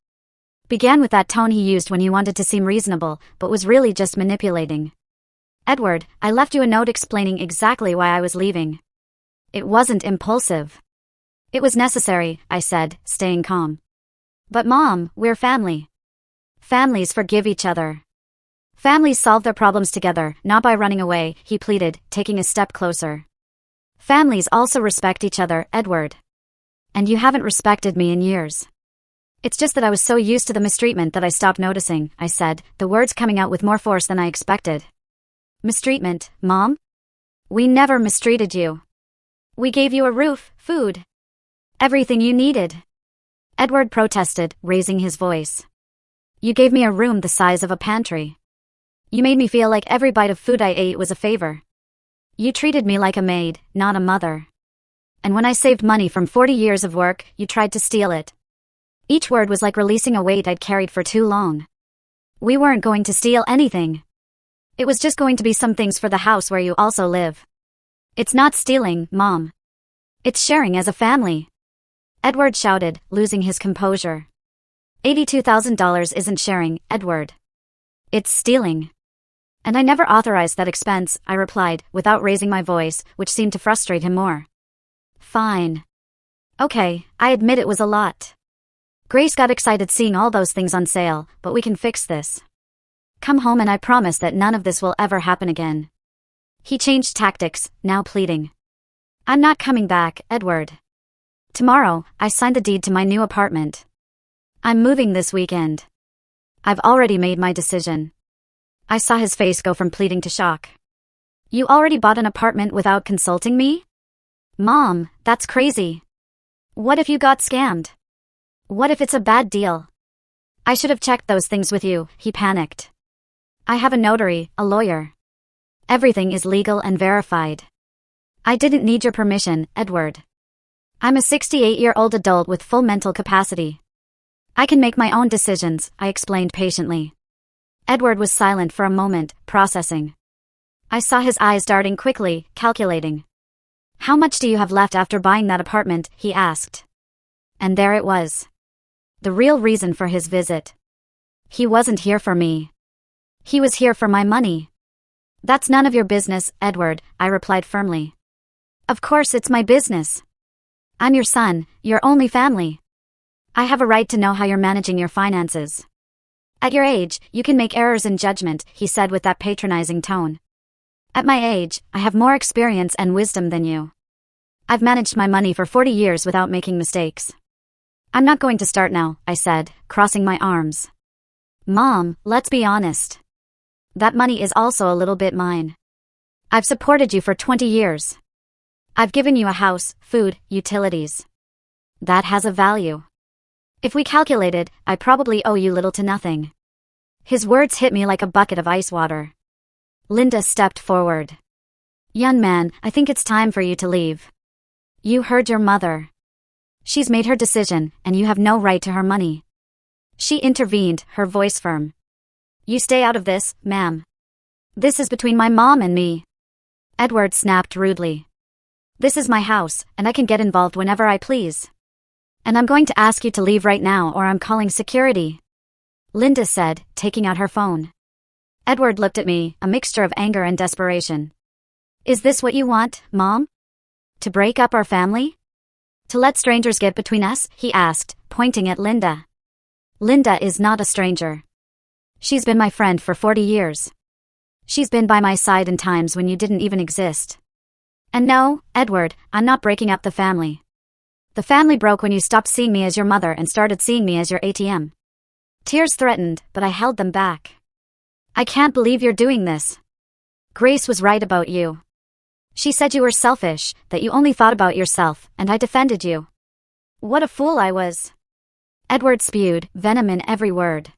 began with that tone he used when he wanted to seem reasonable, but was really just manipulating. Edward, I left you a note explaining exactly why I was leaving. It wasn't impulsive. It was necessary, I said, staying calm. But Mom, we're family. Families forgive each other. Families solve their problems together, not by running away, he pleaded, taking a step closer. Families also respect each other, Edward. And you haven't respected me in years. It's just that I was so used to the mistreatment that I stopped noticing, I said, the words coming out with more force than I expected. Mistreatment, Mom? We never mistreated you. We gave you a roof, food. Everything you needed. Edward protested, raising his voice. You gave me a room the size of a pantry. You made me feel like every bite of food I ate was a favor. You treated me like a maid, not a mother. And when I saved money from 40 years of work, you tried to steal it. Each word was like releasing a weight I'd carried for too long. We weren't going to steal anything. It was just going to be some things for the house where you also live. It's not stealing, Mom. It's sharing as a family. Edward shouted, losing his composure. $82,000 isn't sharing, Edward. It's stealing. And I never authorized that expense, I replied, without raising my voice, which seemed to frustrate him more. Fine. Okay, I admit it was a lot. Grace got excited seeing all those things on sale, but we can fix this. Come home and I promise that none of this will ever happen again. He changed tactics, now pleading. I'm not coming back, Edward. Tomorrow, I signed the deed to my new apartment. I'm moving this weekend. I've already made my decision. I saw his face go from pleading to shock. You already bought an apartment without consulting me? Mom, that's crazy. What if you got scammed? What if it's a bad deal? I should have checked those things with you, he panicked. I have a notary, a lawyer. Everything is legal and verified. I didn't need your permission, Edward. I'm a 68-year-old adult with full mental capacity. I can make my own decisions, I explained patiently. Edward was silent for a moment, processing. I saw his eyes darting quickly, calculating. How much do you have left after buying that apartment, he asked. And there it was. The real reason for his visit. He wasn't here for me. He was here for my money. That's none of your business, Edward, I replied firmly. Of course it's my business. I'm your son, your only family. I have a right to know how you're managing your finances. At your age, you can make errors in judgment, he said with that patronizing tone. At my age, I have more experience and wisdom than you. I've managed my money for 40 years without making mistakes. I'm not going to start now, I said, crossing my arms. Mom, let's be honest. That money is also a little bit mine. I've supported you for 20 years. I've given you a house, food, utilities. That has a value. If we calculated, I probably owe you little to nothing. His words hit me like a bucket of ice water. Linda stepped forward. Young man, I think it's time for you to leave. You heard your mother. She's made her decision, and you have no right to her money. She intervened, her voice firm. You stay out of this, ma'am. This is between my mom and me. Edward snapped rudely. This is my house, and I can get involved whenever I please. And I'm going to ask you to leave right now or I'm calling security. Linda said, taking out her phone. Edward looked at me, a mixture of anger and desperation. Is this what you want, Mom? To break up our family? To let strangers get between us? He asked, pointing at Linda. Linda is not a stranger. She's been my friend for 40 years. She's been by my side in times when you didn't even exist. And no, Edward, I'm not breaking up the family. The family broke when you stopped seeing me as your mother and started seeing me as your ATM. Tears threatened, but I held them back. I can't believe you're doing this. Grace was right about you. She said you were selfish, that you only thought about yourself, and I defended you. What a fool I was. Edward spewed, venom in every word.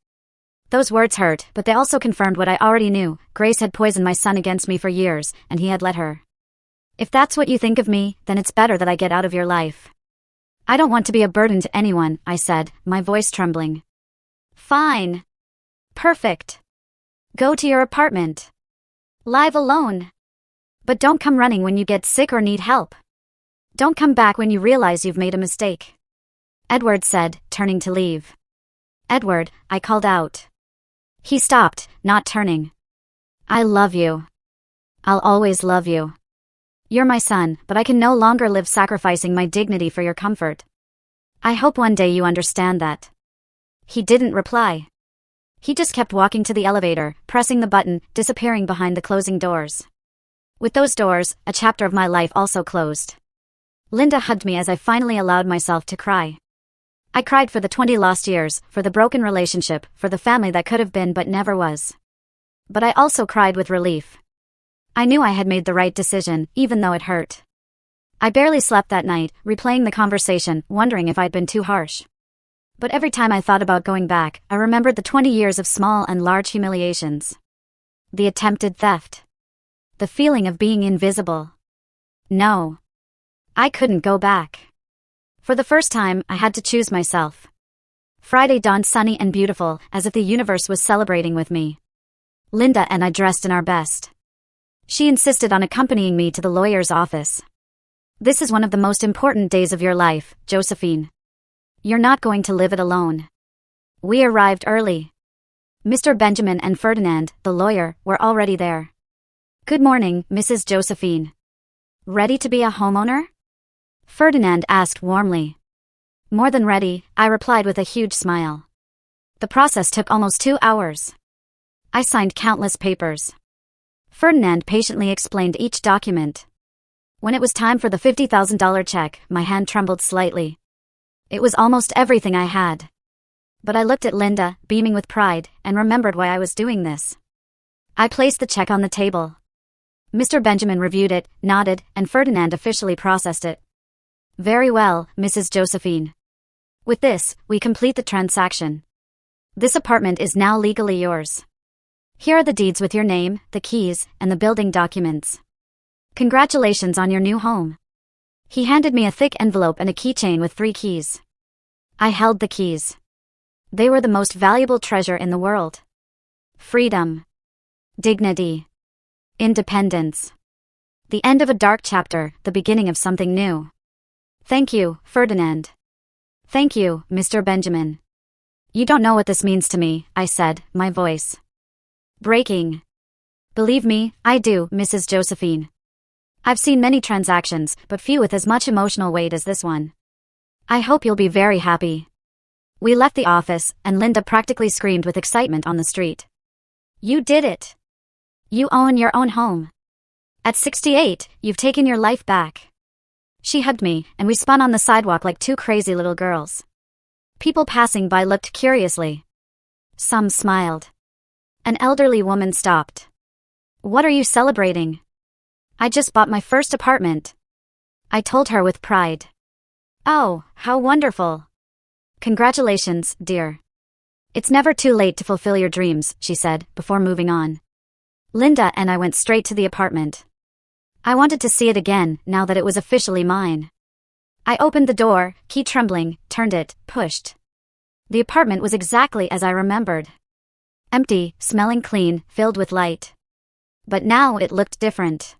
Those words hurt, but they also confirmed what I already knew. Grace had poisoned my son against me for years, and he had let her. If that's what you think of me, then it's better that I get out of your life. I don't want to be a burden to anyone, I said, my voice trembling. Fine. Perfect. Go to your apartment. Live alone. But don't come running when you get sick or need help. Don't come back when you realize you've made a mistake. Edward said, turning to leave. Edward, I called out. He stopped, not turning. I love you. I'll always love you. You're my son, but I can no longer live sacrificing my dignity for your comfort. I hope one day you understand that. He didn't reply. He just kept walking to the elevator, pressing the button, disappearing behind the closing doors. With those doors, a chapter of my life also closed. Linda hugged me as I finally allowed myself to cry. I cried for the 20 lost years, for the broken relationship, for the family that could have been but never was. But I also cried with relief. I knew I had made the right decision, even though it hurt. I barely slept that night, replaying the conversation, wondering if I'd been too harsh. But every time I thought about going back, I remembered the 20 years of small and large humiliations. The attempted theft. The feeling of being invisible. No. I couldn't go back. For the first time, I had to choose myself. Friday dawned sunny and beautiful, as if the universe was celebrating with me. Linda and I dressed in our best. She insisted on accompanying me to the lawyer's office. This is one of the most important days of your life, Josephine. You're not going to live it alone. We arrived early. Mr. Benjamin and Ferdinand, the lawyer, were already there. Good morning, Mrs. Josephine. Ready to be a homeowner? Ferdinand asked warmly. More than ready, I replied with a huge smile. The process took almost 2 hours. I signed countless papers. Ferdinand patiently explained each document. When it was time for the $50,000 check, my hand trembled slightly. It was almost everything I had. But I looked at Linda, beaming with pride, and remembered why I was doing this. I placed the check on the table. Mr. Benjamin reviewed it, nodded, and Ferdinand officially processed it. Very well, Mrs. Josephine. With this, we complete the transaction. This apartment is now legally yours. Here are the deeds with your name, the keys, and the building documents. Congratulations on your new home. He handed me a thick envelope and a keychain with 3 keys. I held the keys. They were the most valuable treasure in the world. Freedom. Dignity. Independence. The end of a dark chapter, the beginning of something new. Thank you, Ferdinand. Thank you, Mr. Benjamin. You don't know what this means to me, I said, my voice breaking. Believe me, I do, Mrs. Josephine. I've seen many transactions, but few with as much emotional weight as this one. I hope you'll be very happy. We left the office, and Linda practically screamed with excitement on the street. You did it! You own your own home. At 68, you've taken your life back. She hugged me, and we spun on the sidewalk like 2 crazy little girls. People passing by looked curiously. Some smiled. An elderly woman stopped. What are you celebrating? I just bought my first apartment. I told her with pride. Oh, how wonderful. Congratulations, dear. It's never too late to fulfill your dreams, she said, before moving on. Linda and I went straight to the apartment. I wanted to see it again, now that it was officially mine. I opened the door, key trembling, turned it, pushed. The apartment was exactly as I remembered. Empty, smelling clean, filled with light. But now it looked different.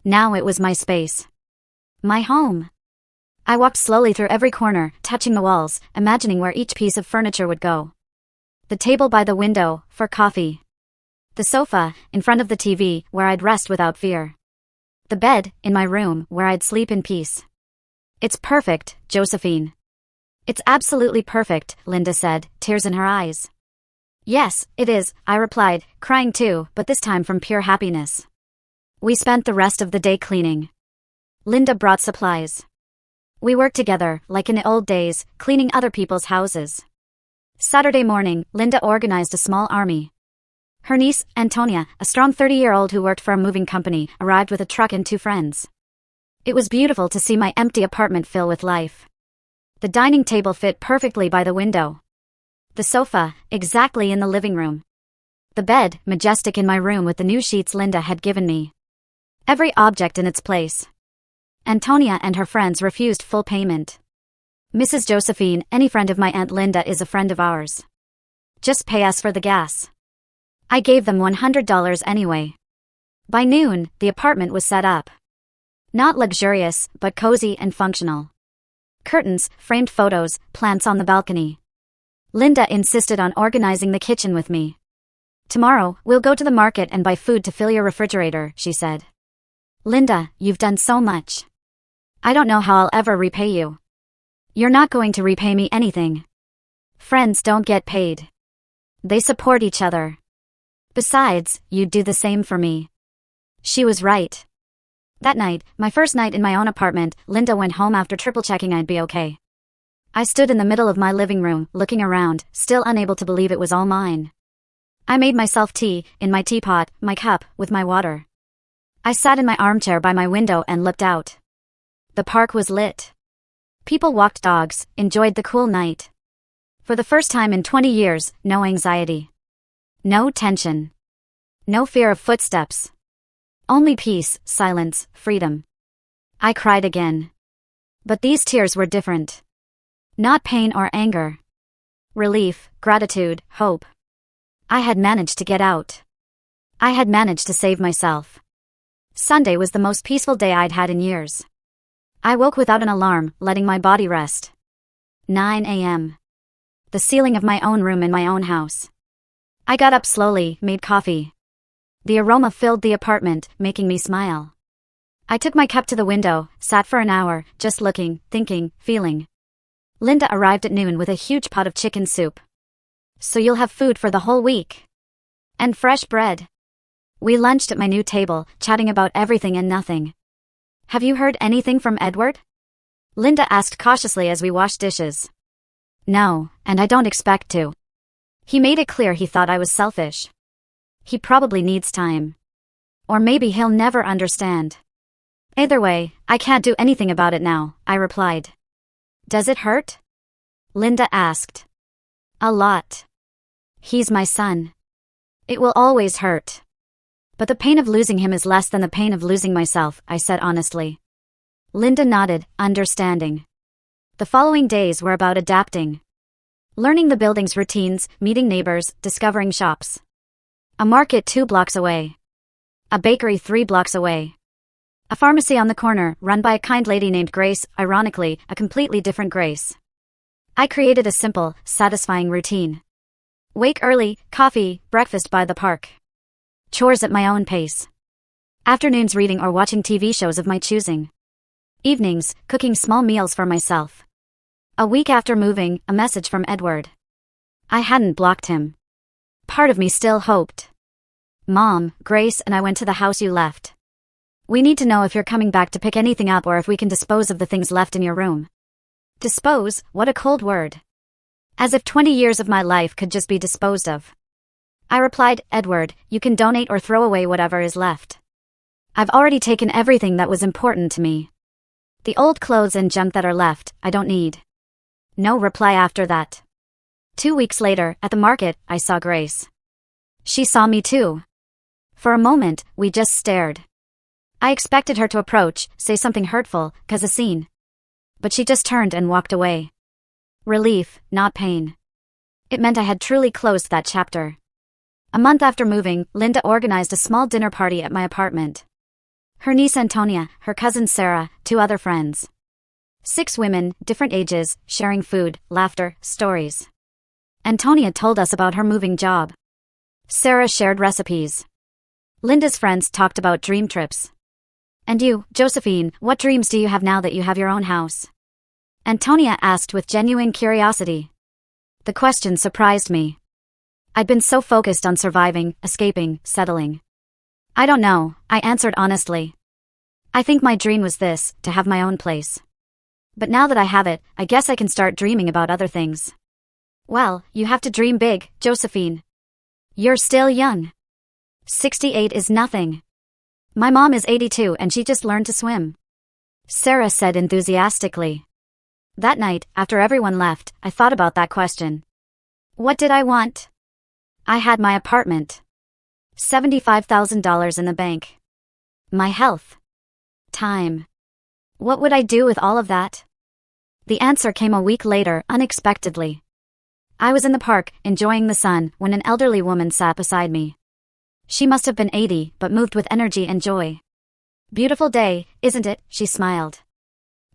Now it was my space. My home. I walked slowly through every corner, touching the walls, imagining where each piece of furniture would go. The table by the window, for coffee. The sofa, in front of the TV, where I'd rest without fear. The bed, in my room, where I'd sleep in peace. It's perfect, Josephine. It's absolutely perfect, Linda said, tears in her eyes. Yes, it is, I replied, crying too, but this time from pure happiness. We spent the rest of the day cleaning. Linda brought supplies. We worked together, like in the old days, cleaning other people's houses. Saturday morning, Linda organized a small army. Her niece, Antonia, a strong 30-year-old who worked for a moving company, arrived with a truck and 2 friends. It was beautiful to see my empty apartment fill with life. The dining table fit perfectly by the window. The sofa, exactly in the living room. The bed, majestic in my room with the new sheets Linda had given me. Every object in its place. Antonia and her friends refused full payment. Mrs. Josephine, any friend of my Aunt Linda is a friend of ours. Just pay us for the gas. I gave them $100 anyway. By noon, the apartment was set up. Not luxurious, but cozy and functional. Curtains, framed photos, plants on the balcony. Linda insisted on organizing the kitchen with me. Tomorrow, we'll go to the market and buy food to fill your refrigerator, she said. Linda, you've done so much. I don't know how I'll ever repay you. You're not going to repay me anything. Friends don't get paid. They support each other. Besides, you'd do the same for me. She was right. That night, my first night in my own apartment, Linda went home after triple-checking I'd be okay. I stood in the middle of my living room, looking around, still unable to believe it was all mine. I made myself tea, in my teapot, my cup, with my water. I sat in my armchair by my window and looked out. The park was lit. People walked dogs, enjoyed the cool night. For the first time in 20 years, no anxiety. No tension. No fear of footsteps. Only peace, silence, freedom. I cried again. But these tears were different. Not pain or anger. Relief, gratitude, hope. I had managed to get out. I had managed to save myself. Sunday was the most peaceful day I'd had in years. I woke without an alarm, letting my body rest. 9 a.m. The ceiling of my own room in my own house. I got up slowly, made coffee. The aroma filled the apartment, making me smile. I took my cup to the window, sat for an hour, just looking, thinking, feeling. Linda arrived at noon with a huge pot of chicken soup. So you'll have food for the whole week. And fresh bread. We lunched at my new table, chatting about everything and nothing. Have you heard anything from Edward? Linda asked cautiously as we washed dishes. No, and I don't expect to. He made it clear he thought I was selfish. He probably needs time. Or maybe he'll never understand. Either way, I can't do anything about it now, I replied. Does it hurt? Linda asked. A lot. He's my son. It will always hurt. But the pain of losing him is less than the pain of losing myself, I said honestly. Linda nodded, understanding. The following days were about adapting. Learning the building's routines, meeting neighbors, discovering shops. A market 2 blocks away. A bakery 3 blocks away. A pharmacy on the corner, run by a kind lady named Grace, ironically, a completely different Grace. I created a simple, satisfying routine. Wake early, coffee, breakfast by the park. Chores at my own pace. Afternoons reading or watching TV shows of my choosing. Evenings, cooking small meals for myself. A week after moving, a message from Edward. I hadn't blocked him. Part of me still hoped. Mom, Grace and I went to the house you left. We need to know if you're coming back to pick anything up or if we can dispose of the things left in your room. Dispose, what a cold word. As if 20 years of my life could just be disposed of. I replied, Edward, you can donate or throw away whatever is left. I've already taken everything that was important to me. The old clothes and junk that are left, I don't need. No reply after that. 2 weeks later, at the market, I saw Grace. She saw me too. For a moment, we just stared. I expected her to approach, say something hurtful, cause a scene. But she just turned and walked away. Relief, not pain. It meant I had truly closed that chapter. A month after moving, Linda organized a small dinner party at my apartment. Her niece Antonia, her cousin Sarah, 2 other friends. 6 women, different ages, sharing food, laughter, stories. Antonia told us about her moving job. Sarah shared recipes. Linda's friends talked about dream trips. And you, Josephine, what dreams do you have now that you have your own house? Antonia asked with genuine curiosity. The question surprised me. I'd been so focused on surviving, escaping, settling. I don't know, I answered honestly. I think my dream was this, to have my own place. But now that I have it, I guess I can start dreaming about other things. Well, you have to dream big, Josephine. You're still young. 68 is nothing. My mom is 82 and she just learned to swim. Sarah said enthusiastically. That night, after everyone left, I thought about that question. What did I want? I had my apartment. $75,000 in the bank. My health. Time. What would I do with all of that? The answer came a week later, unexpectedly. I was in the park, enjoying the sun, when an elderly woman sat beside me. She must have been 80, but moved with energy and joy. Beautiful day, isn't it? She smiled.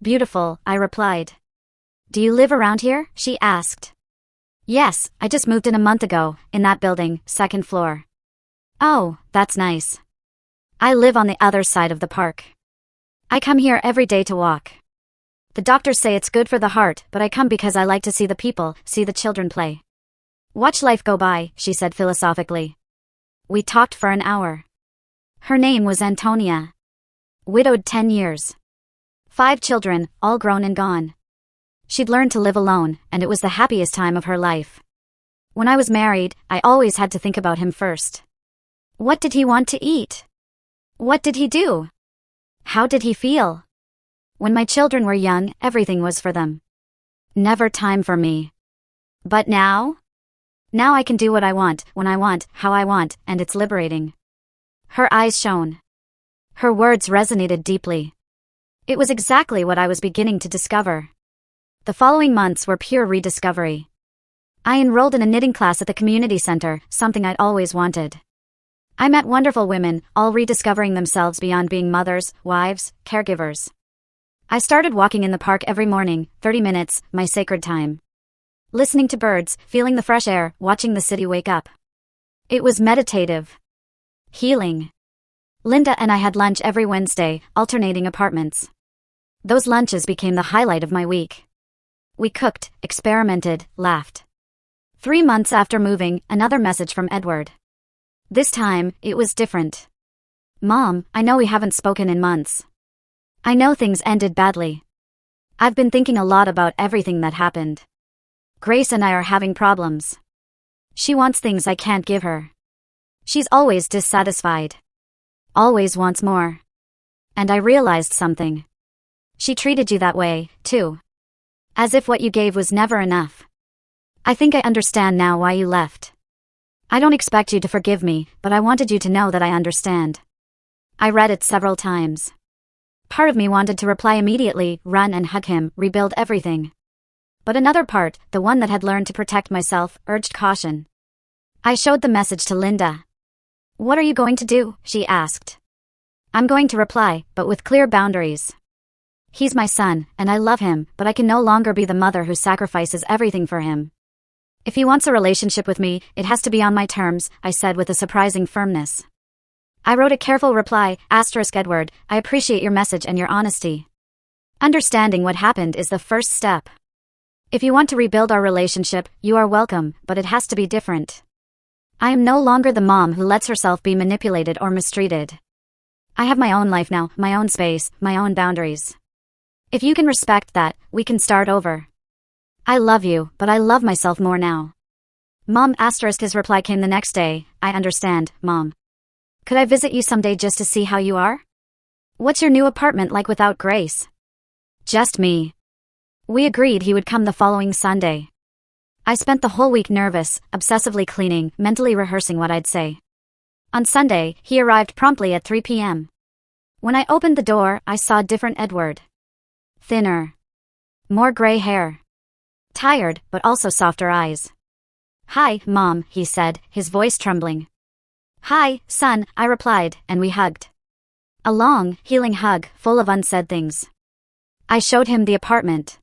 Beautiful, I replied. Do you live around here? She asked. Yes, I just moved in a month ago, in that building, 2nd floor. Oh, that's nice. I live on the other side of the park. I come here every day to walk. The doctors say it's good for the heart, but I come because I like to see the people, see the children play. Watch life go by, she said philosophically. We talked for an hour. Her name was Antonia. Widowed 10 years. 5 children, all grown and gone. She'd learned to live alone, and it was the happiest time of her life. When I was married, I always had to think about him first. What did he want to eat? What did he do? How did he feel? When my children were young, everything was for them. Never time for me. But now? Now I can do what I want, when I want, how I want, and it's liberating. Her eyes shone. Her words resonated deeply. It was exactly what I was beginning to discover. The following months were pure rediscovery. I enrolled in a knitting class at the community center, something I'd always wanted. I met wonderful women, all rediscovering themselves beyond being mothers, wives, caregivers. I started walking in the park every morning, 30 minutes, my sacred time. Listening to birds, feeling the fresh air, watching the city wake up. It was meditative. Healing. Linda and I had lunch every Wednesday, alternating apartments. Those lunches became the highlight of my week. We cooked, experimented, laughed. 3 months after moving, another message from Edward. This time, it was different. Mom, I know we haven't spoken in months. I know things ended badly. I've been thinking a lot about everything that happened. Grace and I are having problems. She wants things I can't give her. She's always dissatisfied. Always wants more. And I realized something. She treated you that way, too. As if what you gave was never enough. I think I understand now why you left. I don't expect you to forgive me, but I wanted you to know that I understand. I read it several times. Part of me wanted to reply immediately, run and hug him, rebuild everything. But another part, the one that had learned to protect myself, urged caution. I showed the message to Linda. What are you going to do? She asked. I'm going to reply, but with clear boundaries. He's my son, and I love him, but I can no longer be the mother who sacrifices everything for him. If he wants a relationship with me, it has to be on my terms, I said with a surprising firmness. I wrote a careful reply, Edward, I appreciate your message and your honesty. Understanding what happened is the first step. If you want to rebuild our relationship, you are welcome, but it has to be different. I am no longer the mom who lets herself be manipulated or mistreated. I have my own life now, my own space, my own boundaries. If you can respect that, we can start over. I love you, but I love myself more now. Mom, his reply came the next day, I understand, Mom. Could I visit you someday just to see how you are? What's your new apartment like without Grace? Just me. We agreed he would come the following Sunday. I spent the whole week nervous, obsessively cleaning, mentally rehearsing what I'd say. On Sunday, he arrived promptly at 3 p.m. When I opened the door, I saw a different Edward. Thinner. More gray hair. Tired, but also softer eyes. Hi, Mom, he said, his voice trembling. Hi, son, I replied, and we hugged. A long, healing hug, full of unsaid things. I showed him the apartment.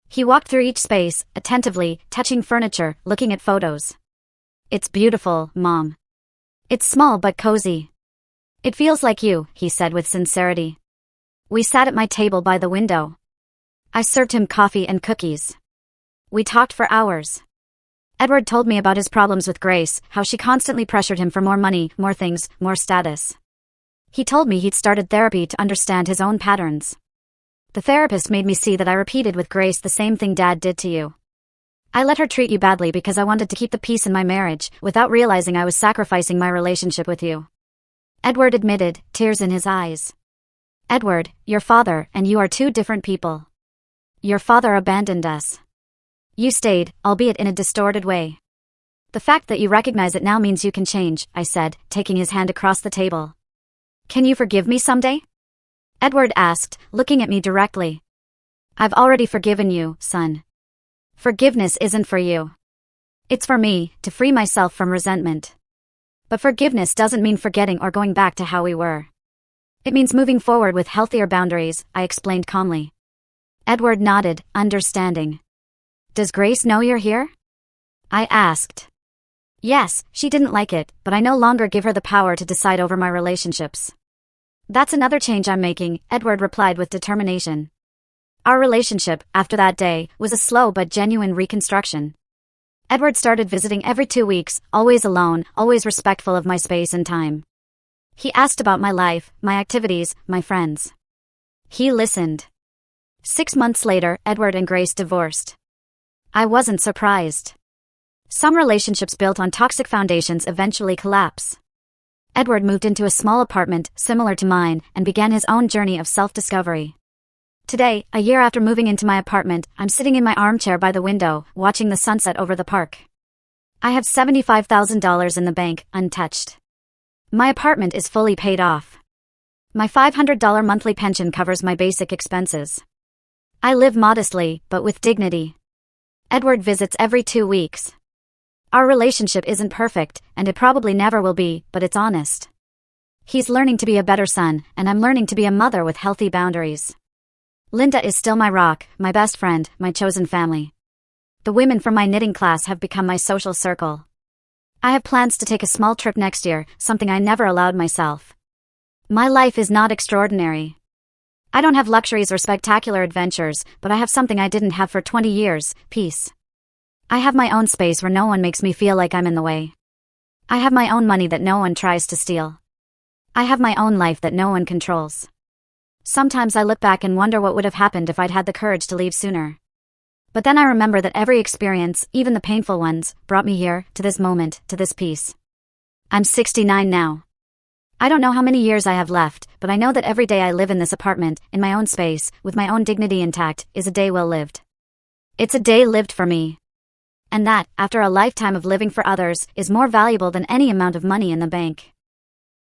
He walked through each space, attentively, touching furniture, looking at photos. It's beautiful, Mom. It's small but cozy. It feels like you, he said with sincerity. We sat at my table by the window. I served him coffee and cookies. We talked for hours. Edward told me about his problems with Grace, how she constantly pressured him for more money, more things, more status. He told me he'd started therapy to understand his own patterns. The therapist made me see that I repeated with Grace the same thing Dad did to you. I let her treat you badly because I wanted to keep the peace in my marriage, without realizing I was sacrificing my relationship with you. Edward admitted, tears in his eyes. Edward, your father and you are two different people. Your father abandoned us. You stayed, albeit in a distorted way. The fact that you recognize it now means you can change, I said, taking his hand across the table. Can you forgive me someday? Edward asked, looking at me directly. I've already forgiven you, son. Forgiveness isn't for you. It's for me, to free myself from resentment. But forgiveness doesn't mean forgetting or going back to how we were. It means moving forward with healthier boundaries, I explained calmly. Edward nodded, understanding. Does Grace know you're here? I asked. Yes, she didn't like it, but I no longer give her the power to decide over my relationships. That's another change I'm making, Edward replied with determination. Our relationship, after that day, was a slow but genuine reconstruction. Edward started visiting every 2 weeks, always alone, always respectful of my space and time. He asked about my life, my activities, my friends. He listened. 6 months later, Edward and Grace divorced. I wasn't surprised. Some relationships built on toxic foundations eventually collapse. Edward moved into a small apartment, similar to mine, and began his own journey of self-discovery. Today, a year after moving into my apartment, I'm sitting in my armchair by the window, watching the sunset over the park. I have $75,000 in the bank, untouched. My apartment is fully paid off. My $500 monthly pension covers my basic expenses. I live modestly, but with dignity. Edward visits every 2 weeks. Our relationship isn't perfect, and it probably never will be, but it's honest. He's learning to be a better son, and I'm learning to be a mother with healthy boundaries. Linda is still my rock, my best friend, my chosen family. The women from my knitting class have become my social circle. I have plans to take a small trip next year, something I never allowed myself. My life is not extraordinary. I don't have luxuries or spectacular adventures, but I have something I didn't have for 20 years, peace. I have my own space where no one makes me feel like I'm in the way. I have my own money that no one tries to steal. I have my own life that no one controls. Sometimes I look back and wonder what would have happened if I'd had the courage to leave sooner. But then I remember that every experience, even the painful ones, brought me here, to this moment, to this peace. I'm 69 now. I don't know how many years I have left, but I know that every day I live in this apartment, in my own space, with my own dignity intact, is a day well lived. It's a day lived for me. And that, after a lifetime of living for others, is more valuable than any amount of money in the bank.